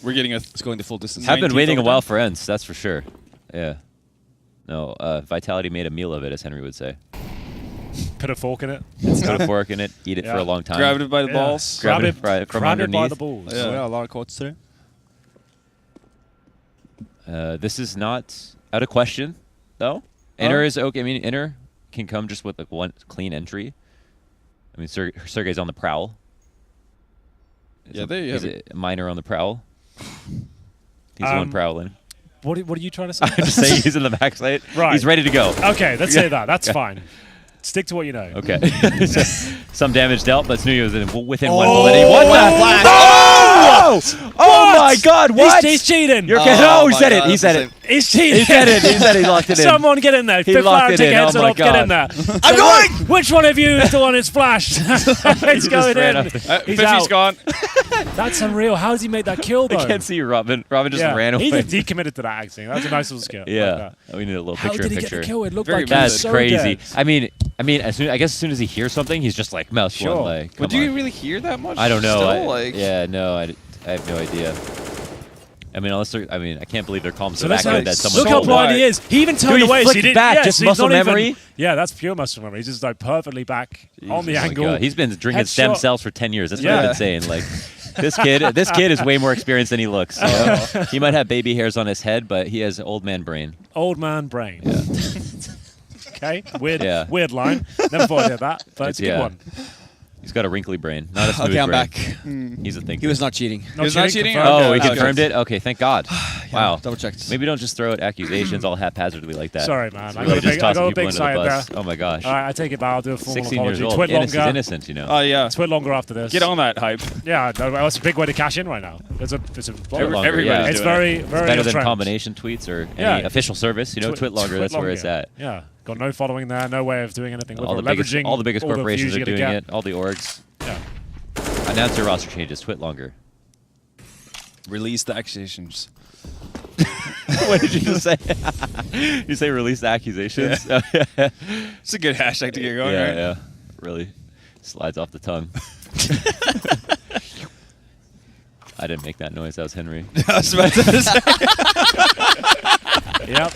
We're getting a it's going the full distance. I've been 19th waiting a while overtime. for ENCE, that's for sure. Yeah. No, Vitality made a meal of it, as Henry would say. Put a fork in it. Put a fork in it, eat it for Yeah. a long time. Grabbed it by the Yeah. balls. Grab it from grab it by underneath. the balls. Yeah. Yeah, a lot of quotes today. This is not out of question, though. Inner is okay. I mean, Inner can come just with like one clean entry. I mean, Sergey's on the prowl. Yeah, there you Is have it Minor on the prowl? He's the one prowling. What are you trying to say? I'm just saying he's in the backside. Right. He's ready to go. Okay, let's say that. That's fine. Stick to what you know. Okay. Some damage dealt, but Snooyo was within one bullet. He won that. flash. Oh! Oh my God! What? He's cheating. You're Oh kidding. Oh, he my said it. God, He that's said the it. He's cheating. He said it. He said he locked it in. Someone get in there. He Fifth locked round it take in. heads Oh it my off. Get in God. there. I'm going! Which one of you is the one who's flashed? It's going ran in. up He's 50's out. gone. That's unreal. How does he make that kill though? I can't see you, Robin. Robin just Yeah. ran away. He committed to that acting. That's a nice little skill. Yeah. We need a little How picture did in he picture. get the kill? It looked Very like he was That's so crazy. dead. I mean, I guess as soon as he hears something, he's just like mouse Sure. one. Like, But come do you on. really hear that much? I don't know. Still, Yeah, no, I have no idea. I mean, I can't believe they're calling So so that that's good that someone. look how so blind wide. he is. He even turned Dude, he away. So flicked he didn't, back, yeah, just so he's muscle not even- memory? Yeah, that's pure muscle memory. He's just like perfectly back on the Oh my angle. God. He's been drinking stem Headshot. cells for 10 years. That's what Yeah. I've been saying. Like, this kid is way more experienced than he looks. You know? He might have baby hairs on his head, but he has old man brain. Old man brain. Yeah. Okay, weird, Yeah. weird line. Never thought I'd hear that, but it's a good Yeah. one. He's got a wrinkly brain, not a smooth Okay, I'm brain. back. He's a thinker. He was not cheating. was not cheating? confirmed. Oh, he Okay. confirmed it? Okay, thank God. Wow. Double checked. Maybe don't just throw out accusations all haphazardly like that. Sorry, man. It's I really got a just big, I tossing got a people big under the side bus. there. Oh my gosh. All right, I take it back. I'll do a formal 16 years apology. old. Twit Innocent, longer. innocent, you know. Oh, yeah. Twit longer after this. Get on that hype. Yeah, no, that's a big way to cash in right now. It's a Twit longer, everybody's yeah. It's doing very, it. very It's better on than trend. combination tweets or Yeah. any official service. You know, Twit longer, that's where it's at. Yeah, got no following there, no way of doing anything with All it. the biggest Leveraging corporations views are you're doing gonna it. All the orgs. Yeah. Announce your roster changes. Twit longer. Release the accusations. What did you just say? You say release the accusations? Yeah, It's a good hashtag to get going, right? yeah. Really slides off the tongue. I didn't make that noise. That was Henry. I was about to say. Yep.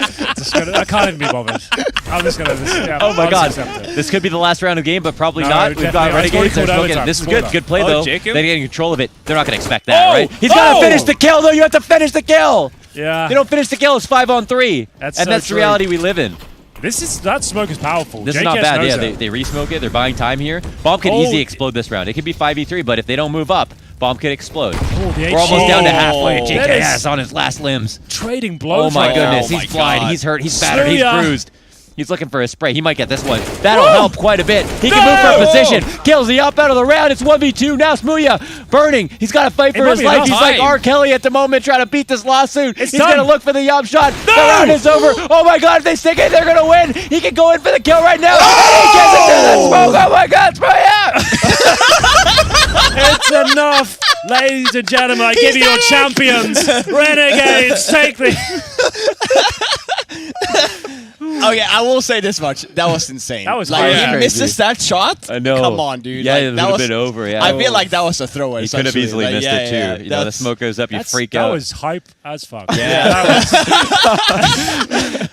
I can't even be bothered. I'm just gonna. Yeah, Oh my I'll God! just accept it. This could be the last round of the game, but probably No, not. We've got definitely. It's already Renegades. They're called still overtime. getting, this is Spoiler. good. Good play Oh, though. Jacob? They're getting control of it. They're not going to expect that, Oh! right? He's got to Oh! finish the kill though. You have to finish the kill. Yeah. They don't finish the kill. It's 5-on-3. That's and so that's true. the reality we live in. That smoke is powerful. This is JKS not bad. knows Yeah, it. they re-smoke it. They're buying time here. Bomb could easily explode this round. It could be 5v3, but if they don't move up, Bomb could explode. Oh, the We're almost down to halfway. That JKS is on his last limbs. trading blows. Oh my right goodness, now. he's blind, he's hurt, he's battered, he's Smooya. bruised. He's looking for a spray. He might get this one. That'll help quite a bit. He can move for position. Kills the up out of the round. It's 1v2. Now Smooya burning. He's got to fight for his life. He's like R. Kelly at the moment trying to beat this lawsuit. He's going to look for the yup shot. The round is over. Oh my god, if they stick it, they're going to win. He can go in for the kill right now. And he gets it to the smoke. Oh my god, Smooya! It's enough, ladies and gentlemen. I give you your champions. Renegades, take the... Okay, I will say this much. That was insane. That was like, crazy. he misses that shot. I know. Come on, dude. Yeah, like, it would that have was been over. Yeah. I feel like that was a throw. He could have easily missed it too. You know, the smoke goes up, you freak out. That was hype as fuck. Yeah.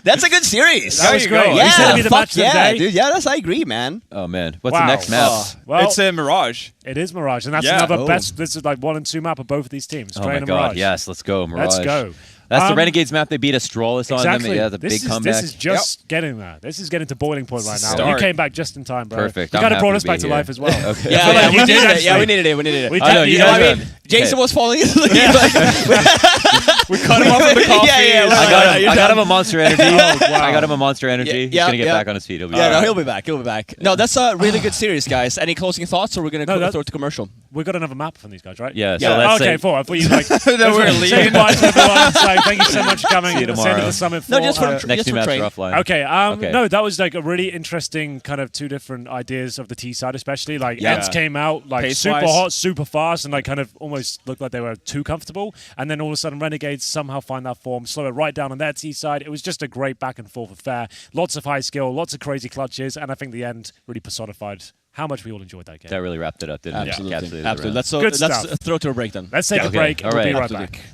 That's a good series. That was great. Yeah, He said it'd be the match of the yeah, day. dude. Yeah, I agree, man. Oh man, what's Wow. the next map? Well, It's a Mirage. it is Mirage, and that's Yeah. another Oh. best. This is like 1 and 2 map of both of these teams. Oh Train my and god, Mirage. yes, let's go, Mirage. Let's go. That's the Renegades map. They beat Astralis on them. Exactly. Yeah, the big comeback. This is just getting there. This is getting to boiling point right now. Start. You came back just in time, bro. Perfect. You I'm kind of happy brought to us be back to here. life as well. Okay. Yeah, feel like we we did needed it. actually. Yeah, we needed it. We needed it. We I know, did- you yeah, know what I yeah. mean? Jason was falling asleep. We cut him off with the coffee. Yeah, I got him a monster energy. wow. I got him a monster energy. He's Yeah, gonna get yeah. back on his feet. He'll be Yeah, no, fine. he'll be back. He'll be back. No, that's a really good series, guys. Any closing thoughts, or we're gonna No, throw it to commercial? We've got another map from these guys, right? Yeah, so Yeah. let's Okay, say, cool. I thought you like. That we're Say leaving. goodbye to everyone. So thank you so much for coming. See you It's the end of tomorrow. the summit. No, just for next just two for maps train. are offline. Okay, Okay. no, that was like a really interesting kind of two different ideas of the T side, especially. Like, Yeah. ENCE came out like Pace-wise. super hot, super fast, and like kind of almost looked like they were too comfortable. And then all of a sudden, Renegades somehow find that form, slow it right down on their T side. It was just a great back and forth affair. Lots of high skill, lots of crazy clutches, and I think the end really personified how much we all enjoyed that game. That really wrapped it up, didn't it? Absolutely. Capsulated the Absolutely. round. Let's Good let's stuff. throw to a break then. Let's take a Okay, break. all We'll be right. right Absolutely. back.